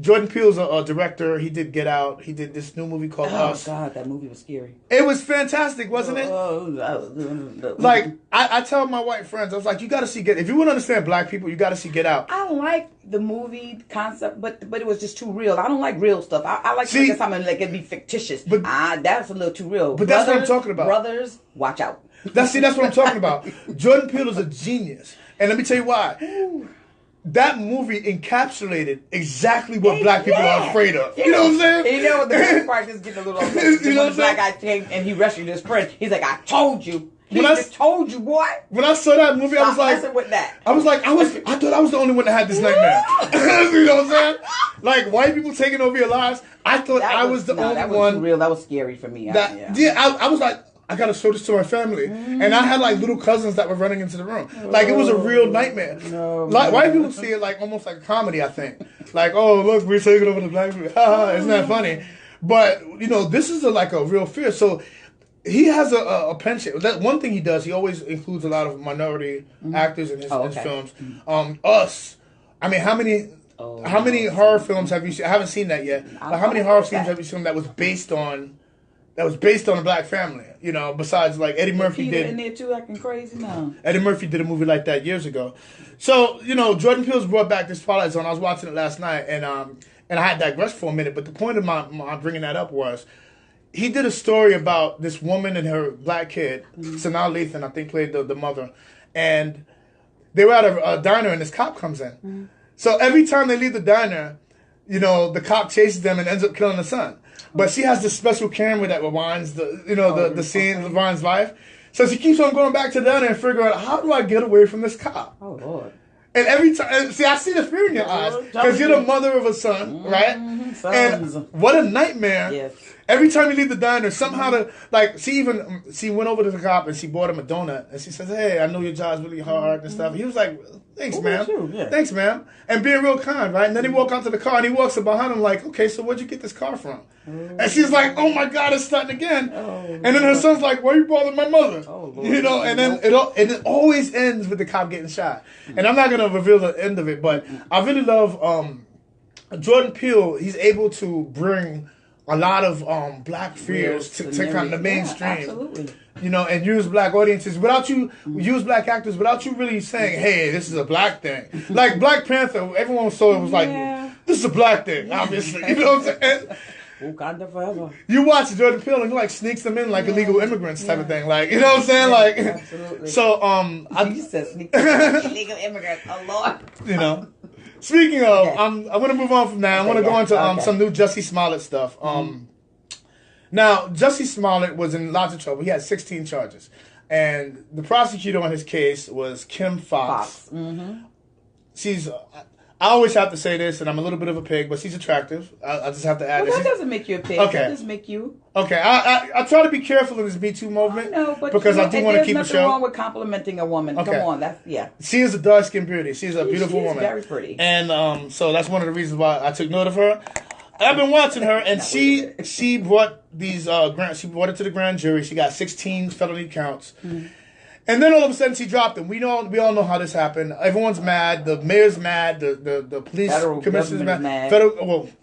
C: Jordan Peele's a director. He did Get Out. He did this new movie called Us.
E: Oh God, that movie was scary.
C: It was fantastic, wasn't it? Like I tell my white friends, I was like, you got to see Get. If you want to understand black people, you got to see Get Out.
E: I like the movie concept, but it was just too real. I don't like real stuff. I like to something like it be fictitious.
C: But
E: that's a little too real.
C: But that's what I'm talking about.
E: Brothers, watch out.
C: That's what I'm talking about. Jordan Peele is a genius, and let me tell you why.
E: Ooh.
C: That movie encapsulated exactly what black people are afraid of. You know what I'm saying?
E: You know what the best part is getting a little upset.
C: You know
E: When the black guy came and he rescued his friend, he's like, I told you. He
C: When I
E: just told you, boy.
C: When I saw that movie, I was like,
E: messing with that.
C: I thought I was the only one that had this nightmare. You know what I'm saying? Like white people taking over your lives. I thought I was the only
E: that was
C: one.
E: Too real. That was scary for me.
C: I was like, I gotta show this to my family, and I had like little cousins that were running into the room. Like it was a real nightmare. Like white people see it like almost like a comedy. I think like, oh look, we're taking over the black people. Isn't that funny? But you know, this is like a real fear. So he has a penchant. That one thing he does, he always includes a lot of minority actors in his films. Us. I mean, how many horror films have you seen? I haven't seen that yet. But how many horror films have you seen that was based on a black family? You know, besides like Eddie Murphy did.
E: In there too, acting crazy now.
C: Eddie Murphy did a movie like that years ago. So you know, Jordan Peele's brought back this Twilight Zone. I was watching it last night, and I had digressed for a minute. But the point of my bringing that up was, he did a story about this woman and her black kid. Sanaa Lathan, I think, played the mother, and they were at a diner, and this cop comes in. So every time they leave the diner, you know, the cop chases them and ends up killing the son. But she has this special camera that rewinds the scene, rewinds life. So she keeps on going back to the diner and figuring out, how do I get away from this cop?
E: Oh Lord.
C: And every time, see, I see the fear in your eyes because you're the mother of a son, right?
E: Sons.
C: And what a nightmare!
E: Yes.
C: Every time you leave the diner, somehow she went over to the cop and she bought him a donut and she says, "Hey, I know your job's really hard and stuff." He was like, "Thanks, ma'am.
E: Yeah.
C: Thanks, ma'am," and being real kind, right? And then he walked out to the car and he walks up behind him like, "Okay, so where'd you get this car from?" And she's like, "Oh my God, it's starting again." And then her son's like, "Why are you bothering my mother?" You know, and then it always ends with the cop getting shot. And I'm not gonna reveal the end of it, but I really love Jordan Peele. He's able to bring a lot of black fears to kind of the mainstream.
E: Absolutely.
C: You know, and use black audiences use black actors without you really saying, "Hey, this is a black thing." Like Black Panther, everyone saw it was like, "This is a black thing," obviously. You know what I'm saying?
E: Wakanda forever.
C: You watch Jordan Peele and he like sneaks them in like illegal immigrants type of thing. Like, you know what I'm saying? Like,
E: absolutely.
C: So
E: You said sneak illegal immigrants. Oh Lord.
C: You know. Speaking of, I'm gonna move on from that. I want to go into some new Jussie Smollett stuff. Now Jussie Smollett was in lots of trouble. He had 16 charges, and the prosecutor on his case was Kim Fox. She's. I always have to say this, and I'm a little bit of a pig, but she's attractive. I just have to add
E: Well,
C: this.
E: that doesn't make you a pig.
C: Okay.
E: That does make you.
C: Okay, I try to be careful in this Me Too movement because I do want to keep a
E: There's
C: show.
E: nothing wrong with complimenting a woman.
C: Okay.
E: Come on,
C: She is a dark-skinned beauty. She's a beautiful
E: she is
C: woman.
E: very pretty.
C: And so that's one of the reasons why I took note of her. I've been watching her, and she brought these she brought it to the grand jury. She got 16 felony counts. And then all of a sudden she dropped them. We all know how this happened. Everyone's mad. The mayor's mad. The police commissioner's mad.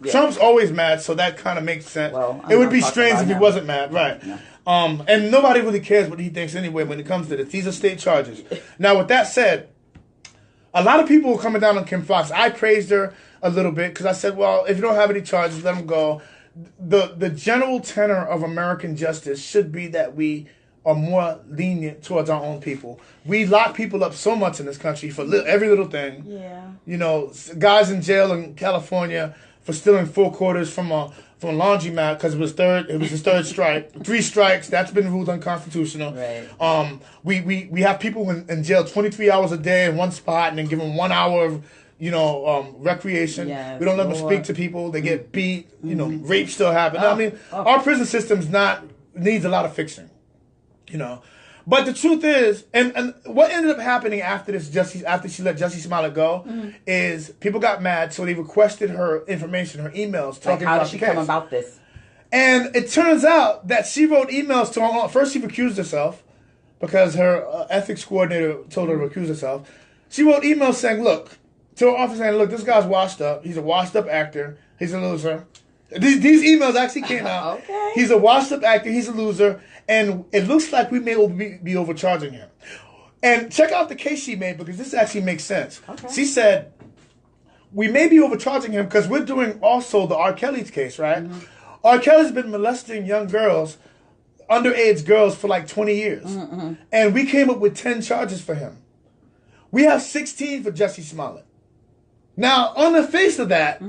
C: Trump's always mad, so that kind of makes sense.
E: Well,
C: it would be strange if he wasn't mad, right? No. And nobody really cares what he thinks anyway when it comes to this. These are state charges. Now, with that said, a lot of people were coming down on Kim Fox. I praised her a little bit because I said, well, if you don't have any charges, let them go. The general tenor of American justice should be that we are more lenient towards our own people. We lock people up so much in this country for every little thing.
E: Yeah.
C: You know, guys in jail in California for stealing 4 quarters from a laundromat because it was his third strike. 3 strikes, that's been ruled unconstitutional.
E: Right.
C: We have people in jail 23 hours a day in one spot and then give them 1 hour of recreation.
E: Yes,
C: we don't let them speak to people. They get beat. You know, rape still happens. I mean, our prison system's needs a lot of fixing. You know, But the truth is, and what ended up happening after this, after she let Jussie Smollett go, is people got mad, so they requested her information, her emails, talking
E: How
C: about
E: did she
C: the case.
E: come about this?
C: And it turns out that she wrote emails to her. First, she recused herself because her ethics coordinator told her to recuse herself. She wrote emails saying, "Look," to her office saying, "Look, this guy's washed up. He's a washed up actor. He's a loser." These emails actually came out.
E: Okay.
C: He's a washed up actor. He's a loser. And it looks like we may be overcharging him. And check out the case she made because this actually makes sense.
E: Okay.
C: She said, we may be overcharging him because we're doing also the R. Kelly's case, right?
E: Mm-hmm.
C: R. Kelly's been molesting young girls, underage girls, for like 20 years.
E: Mm-hmm.
C: And we came up with 10 charges for him. We have 16 for Jussie Smollett. Now, on the face of that,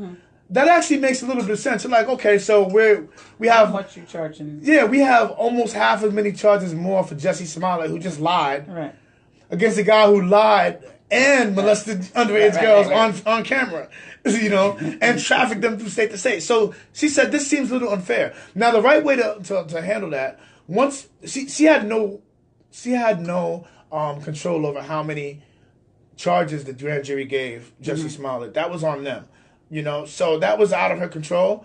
C: that actually makes a little bit of sense. You're like, okay, so we have...
E: How much you charging?
C: Yeah, we have almost half as many charges more for Jussie Smollett, who just lied,
E: Right.
C: against a guy who lied and molested underage girls on camera, and trafficked them through state to state. So she said this seems a little unfair. Now, the right way to handle that, once she had no control over how many charges the grand jury gave Jussie Smollett. That was on them. So that was out of her control.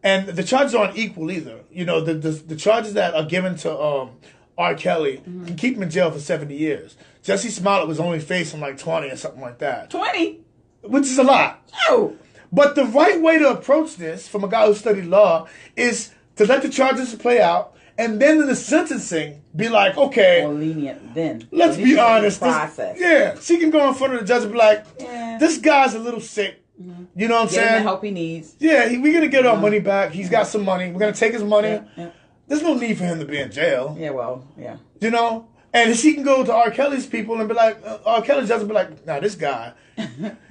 C: And the charges aren't equal either. The charges that are given to R. Kelly can keep him in jail for 70 years. Jussie Smollett was only facing like 20 or something like that.
E: 20?
C: Which is a lot.
E: Oh.
C: But the right way to approach this, from a guy who studied law, is to let the charges play out, and then in the sentencing, be like, okay,
E: More lenient then.
C: let's be honest.
E: Process.
C: She can go in front of the judge and be like,
E: Yeah.
C: this guy's a little sick. You know what I'm
E: Get him
C: saying?
E: the help he needs.
C: Yeah, we're going to get our money back. He's got some money. We're going to take his money.
E: Yeah.
C: There's no need for him to be in jail.
E: Yeah, well, yeah.
C: And she can go to R. Kelly's people and be like, R. Kelly's judge will be like, nah, this guy,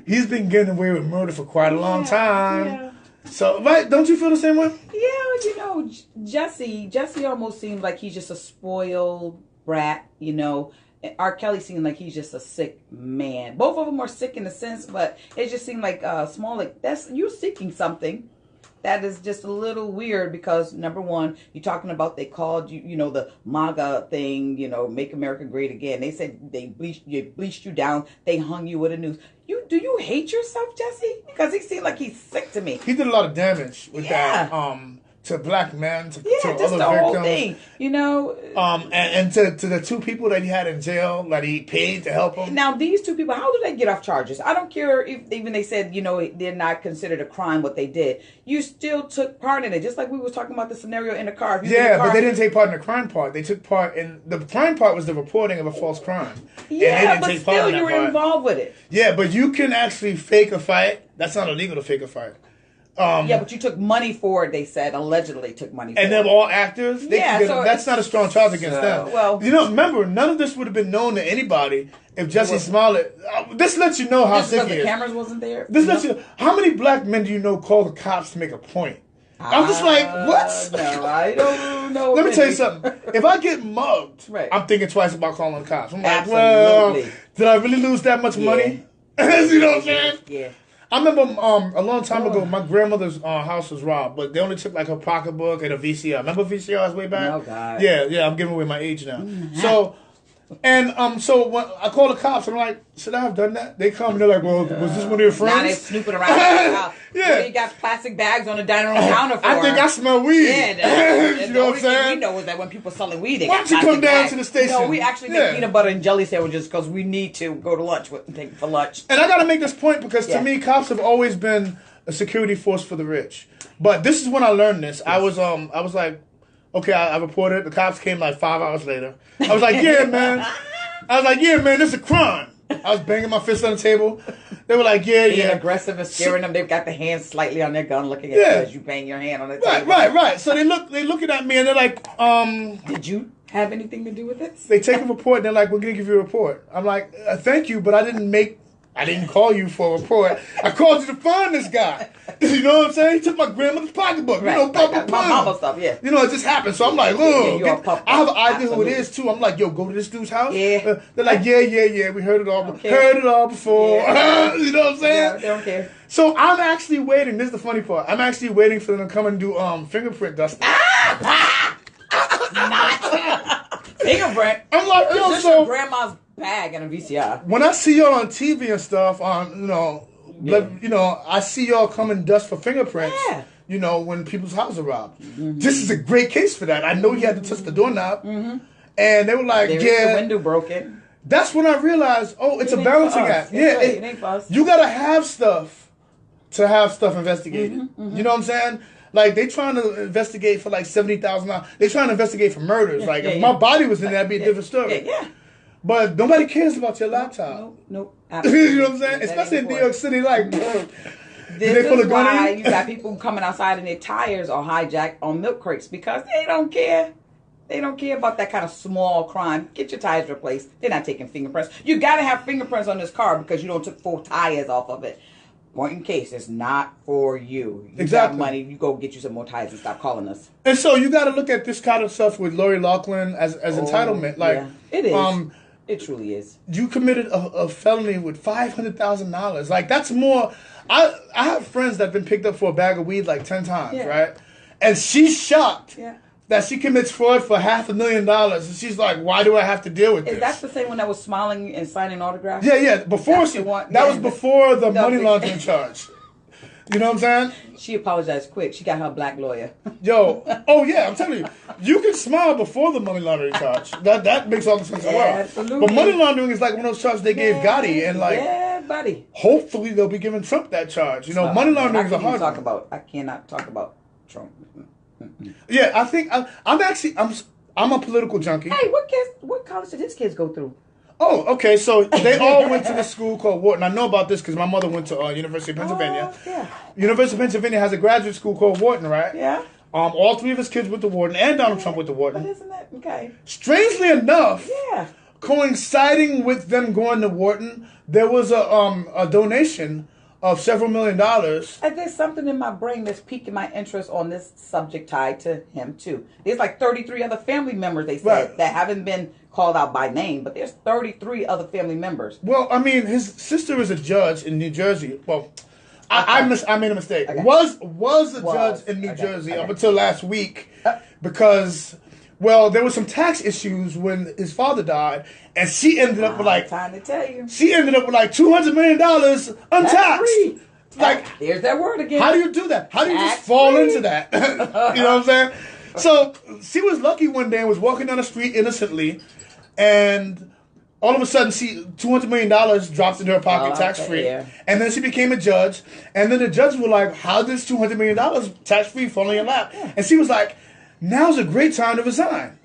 C: he's been getting away with murder for quite a long time.
E: Yeah.
C: So, right, don't you feel the same way?
E: Yeah, Jesse almost seems like he's just a spoiled brat, R. Kelly seemed like he's just a sick man. Both of them are sick in a sense, but it just seemed like Smollett, you're seeking something that is just a little weird because, number one, you're talking about they called you, the MAGA thing, Make America Great Again. They said they bleached you down. They hung you with a noose. Do you hate yourself, Jesse? Because he seemed like he's sick to me.
C: He did a lot of damage with that, to black men, to
E: just
C: other
E: the
C: victims.
E: whole thing,
C: And to the two people that he had in jail that he paid to help him.
E: Now, these two people, how do they get off charges? I don't care if even they said, they're not considered a crime what they did. You still took part in it, just like we were talking about the scenario in the car.
C: But they didn't take part in the crime part. They took part in the crime part was the reporting of a false crime.
E: Yeah, but still you were involved with it.
C: Yeah, but you can actually fake a fight. That's not illegal to fake a fight.
E: Yeah, but you took money for it, they said. Allegedly took money for it.
C: And they're all actors? That's not a strong charge against them.
E: Well,
C: remember, none of this would have been known to anybody if Jussie Smollett... this lets you know how sick he is.
E: The cameras wasn't there?
C: This lets you... How many black men do you know call the cops to make a point? I'm just like, what?
E: No, I don't know.
C: Let me tell you something. If I get mugged,
E: Right.
C: I'm thinking twice about calling the cops. I'm like,
E: Absolutely.
C: well, did I really lose that much money? You know what I'm saying?
E: Yeah.
C: I remember a long time ago, my grandmother's house was robbed, but they only took like her pocketbook and a VCR. Remember VCRs way back?
E: Oh, God.
C: Yeah, I'm giving away my age now. So when I call the cops, I'm like, should I have done that? They come and they're like, well, was this one of your friends?
E: Now they're snooping around.
C: Yeah.
E: You got plastic bags on the dining room counter for
C: I think I smell weed.
E: Yeah,
C: you know what I'm saying?
E: We know is that when people selling weed, they
C: Why
E: got
C: don't you come
E: plastic
C: down
E: bags.
C: to the station?
E: No, we actually make peanut butter and jelly sandwiches because we need to go to lunch for lunch.
C: And I got to make this point because to me, cops have always been a security force for the rich. But this is when I learned this. Yes. I was like, okay, I reported. The cops came like 5 hours later. I was like, yeah, man. This is a crime. I was banging my fist on the table. They were like, yeah.
E: Being aggressive and scaring them. They've got the hands slightly on their gun looking at you as you bang your hand on the table.
C: Right. So they looking at me and they're like,
E: did you have anything to do with this?
C: They take a report and they're like, we're going to give you a report. I'm like, thank you, but I didn't call you for a report. I called you to find this guy. You know what I'm saying? He took my grandmother's pocketbook.
E: Right. My mama stuff, yeah.
C: It just happened. So I'm like, look. I have an idea who it is, too. I'm like, yo, go to this dude's house.
E: Yeah.
C: They're like, yeah. We heard it all. Heard it all before. Yeah. You know what I'm saying?
E: Yeah, they don't care.
C: So I'm actually waiting. This is the funny part. I'm actually waiting for them to come and do fingerprint dusting.
E: Not fingerprint.
C: I'm like,
E: It was
C: yo,
E: just
C: so
E: your grandma's bag and a VCR.
C: when I see y'all on TV and stuff,
E: Yeah.
C: I see y'all coming dust for fingerprints.
E: Yeah.
C: When people's houses are robbed. This is a great case for that. I know he had to touch the doorknob, and they were like,
E: There is
C: "Yeah."
E: the window broken.
C: That's when I realized, it's
E: It
C: a
E: ain't
C: balancing
E: for us.
C: act.
E: That's
C: Yeah,
E: right. It ain't for us.
C: you gotta have stuff to have stuff investigated. You know what I'm saying? Like they trying to investigate for like $70,000. They trying to investigate for murders. Like if my body was in there, that'd be a different story.
E: Yeah.
C: But nobody cares about your laptop.
E: Nope.
C: You know what I'm saying?
E: That
C: Especially in
E: ain't
C: New
E: for
C: York
E: us.
C: City, like.
E: This
C: they pull
E: is
C: a gun on
E: why
C: you?
E: you got people coming outside and their tires are hijacked on milk crates because they don't care. They don't care about that kind of small crime. Get your tires replaced. They're not taking fingerprints. You got to have fingerprints on this car because you don't took 4 tires off of it. Point in case, it's not for you. You
C: Exactly.
E: got money, you go get you some more tires and stop calling us.
C: And so you got to look at this kind of stuff with Lori Loughlin as entitlement. Like,
E: yeah. It is. It truly is.
C: you committed a felony with $500,000. Like that's more. I have friends that've been picked up for a bag of weed like 10 times,
E: Yeah.
C: right? And she's shocked
E: Yeah.
C: that she commits fraud for $500,000, and she's like, "Why do I have to deal with
E: Is
C: this?"
E: that the same one that was smiling and signing autographs?
C: Yeah. Before
E: That's
C: she,
E: the one-
C: that
E: yeah.
C: was before the
E: No,
C: money
E: the-
C: laundering charge. You know what I'm saying?
E: She apologized quick. She got her black lawyer.
C: Yo, I'm telling you, you can smile before the money laundering charge. That makes all the sense in the
E: Yeah,
C: world.
E: absolutely.
C: But money laundering is like one of those charges they gave Gotti, and like,
E: yeah, buddy.
C: hopefully they'll be giving Trump that charge. Money laundering is a hard one.
E: I cannot talk about Trump.
C: Yeah, I think I'm a political junkie.
E: Hey, what college did his kids go through?
C: Oh, okay. So they all went to the school called Wharton. I know about this because my mother went to University of Pennsylvania.
E: Oh, yeah.
C: University of Pennsylvania has a graduate school called Wharton, right?
E: Yeah.
C: All 3 of his kids went to Wharton, and Donald Trump went to
E: But
C: Wharton.
E: isn't that okay?
C: Strangely enough,
E: Yeah.
C: coinciding with them going to Wharton, there was a donation of several $1 million.
E: And there's something in my brain that's piquing my interest on this subject tied to him too. There's like 33 other family members they said
C: Right.
E: that haven't been called out by name, but there's 33 other family members.
C: Well, I mean, his sister is a judge in New Jersey. Well, I made a mistake.
E: Okay.
C: Was a judge in New
E: Okay.
C: Jersey
E: Okay.
C: up until last week because, there were some tax issues when his father died, and she ended up with like
E: Time to tell you.
C: $200 million untaxed.
E: Tax-free.
C: Like,
E: There's that word again.
C: how do you do that? How do you just
E: Tax-free.
C: fall into that? You know what I'm saying? So she was lucky one day and was walking down the street innocently, and all of a sudden, $200 million drops into her pocket
E: Oh,
C: tax free,
E: yeah.
C: and then she became a judge. And then the judges were like, "How does $200 million tax free fall in your lap?" And she was like, "Now's a great time to resign."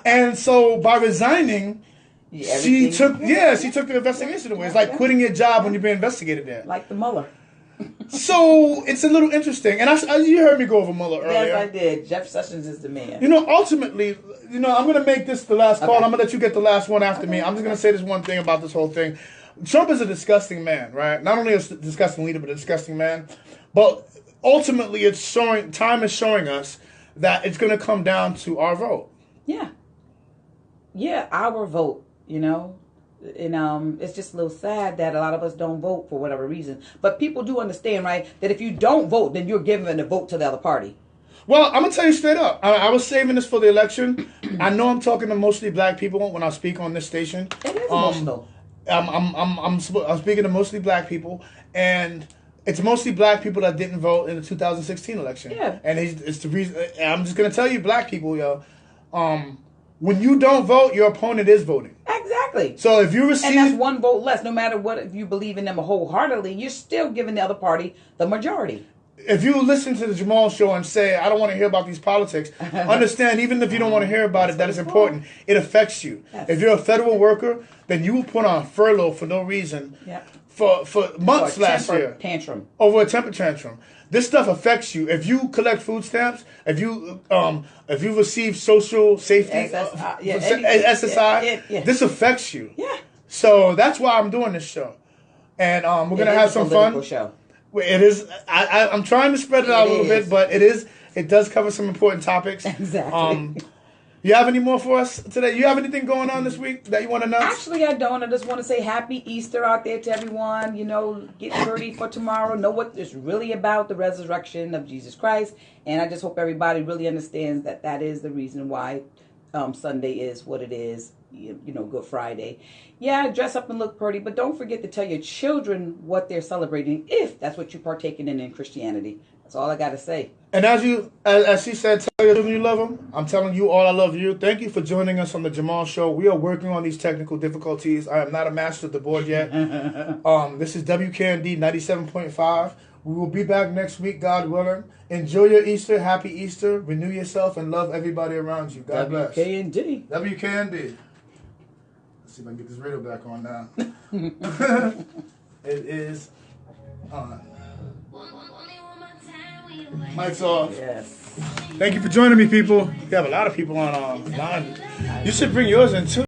C: And so by resigning, she took the investigation away. It's like quitting your job when you're being investigated there.
E: Like the Mueller.
C: So it's a little interesting. And you heard me go over Mueller earlier.
E: Yes, I did. Jeff Sessions is the man.
C: Ultimately, I'm going to make this the last call.
E: Okay.
C: I'm going to let you get the last one after me. I'm just going to say this one thing about this whole thing. Trump is a disgusting man, right? Not only a disgusting leader, but a disgusting man. But ultimately, time is showing us that it's going to come down to our vote.
E: Yeah. Yeah, our vote, And it's just a little sad that a lot of us don't vote for whatever reason. But people do understand, right, that if you don't vote, then you're giving the vote to the other party.
C: Well, I'm going to tell you straight up. I was saving this for the election. I know I'm talking to mostly black people when I speak on this station.
E: It is emotional.
C: I'm speaking to mostly black people, and it's mostly black people that didn't vote in the 2016 election.
E: Yeah.
C: And it's the reason. I'm just gonna tell you, black people, when you don't vote, your opponent is voting.
E: Exactly.
C: So if you receive,
E: And that's one vote less. No matter what, if you believe in them wholeheartedly, you're still giving the other party the majority.
C: if you listen to the Jamal show and say, I don't want to hear about these politics, understand, even if you don't want to hear about it, that is important. It affects you.
E: Yes.
C: If you're a federal worker, then you were put on furlough for no reason for months last year.
E: Tantrum.
C: Over a temper tantrum. This stuff affects you. If you collect food stamps, if you receive social safety, SSI, this affects you.
E: Yeah.
C: So that's why I'm doing this show. And we're going to have some fun.
E: Show.
C: It is. I'm trying to spread it out a little bit, but it does cover some important topics.
E: Exactly.
C: You have any more for us today? You have anything going on this week that you want to announce?
E: Actually, I don't. I just want to say happy Easter out there to everyone. You know, get ready for tomorrow. Know what it's really about, the resurrection of Jesus Christ. And I just hope everybody really understands that that is the reason why Sunday is what it is. You know, Good Friday. Yeah, dress up and look pretty, but don't forget to tell your children what they're celebrating if that's what you're partaking in Christianity. That's all I got to say.
C: And as she said, tell your children you love them. I'm telling you all I love you. Thank you for joining us on the Jamal Show. We are working on these technical difficulties. I am not a master of the board yet. This is WKND 97.5. We will be back next week, God willing. Enjoy your Easter. Happy Easter. Renew yourself and love everybody around you. God bless.
E: WKND.
C: WKND. Let's see if I can get this radio back on now. It is on. Mic's off.
E: Yes.
C: Thank you for joining me, people. We have a lot of people on line. You should bring yours in too.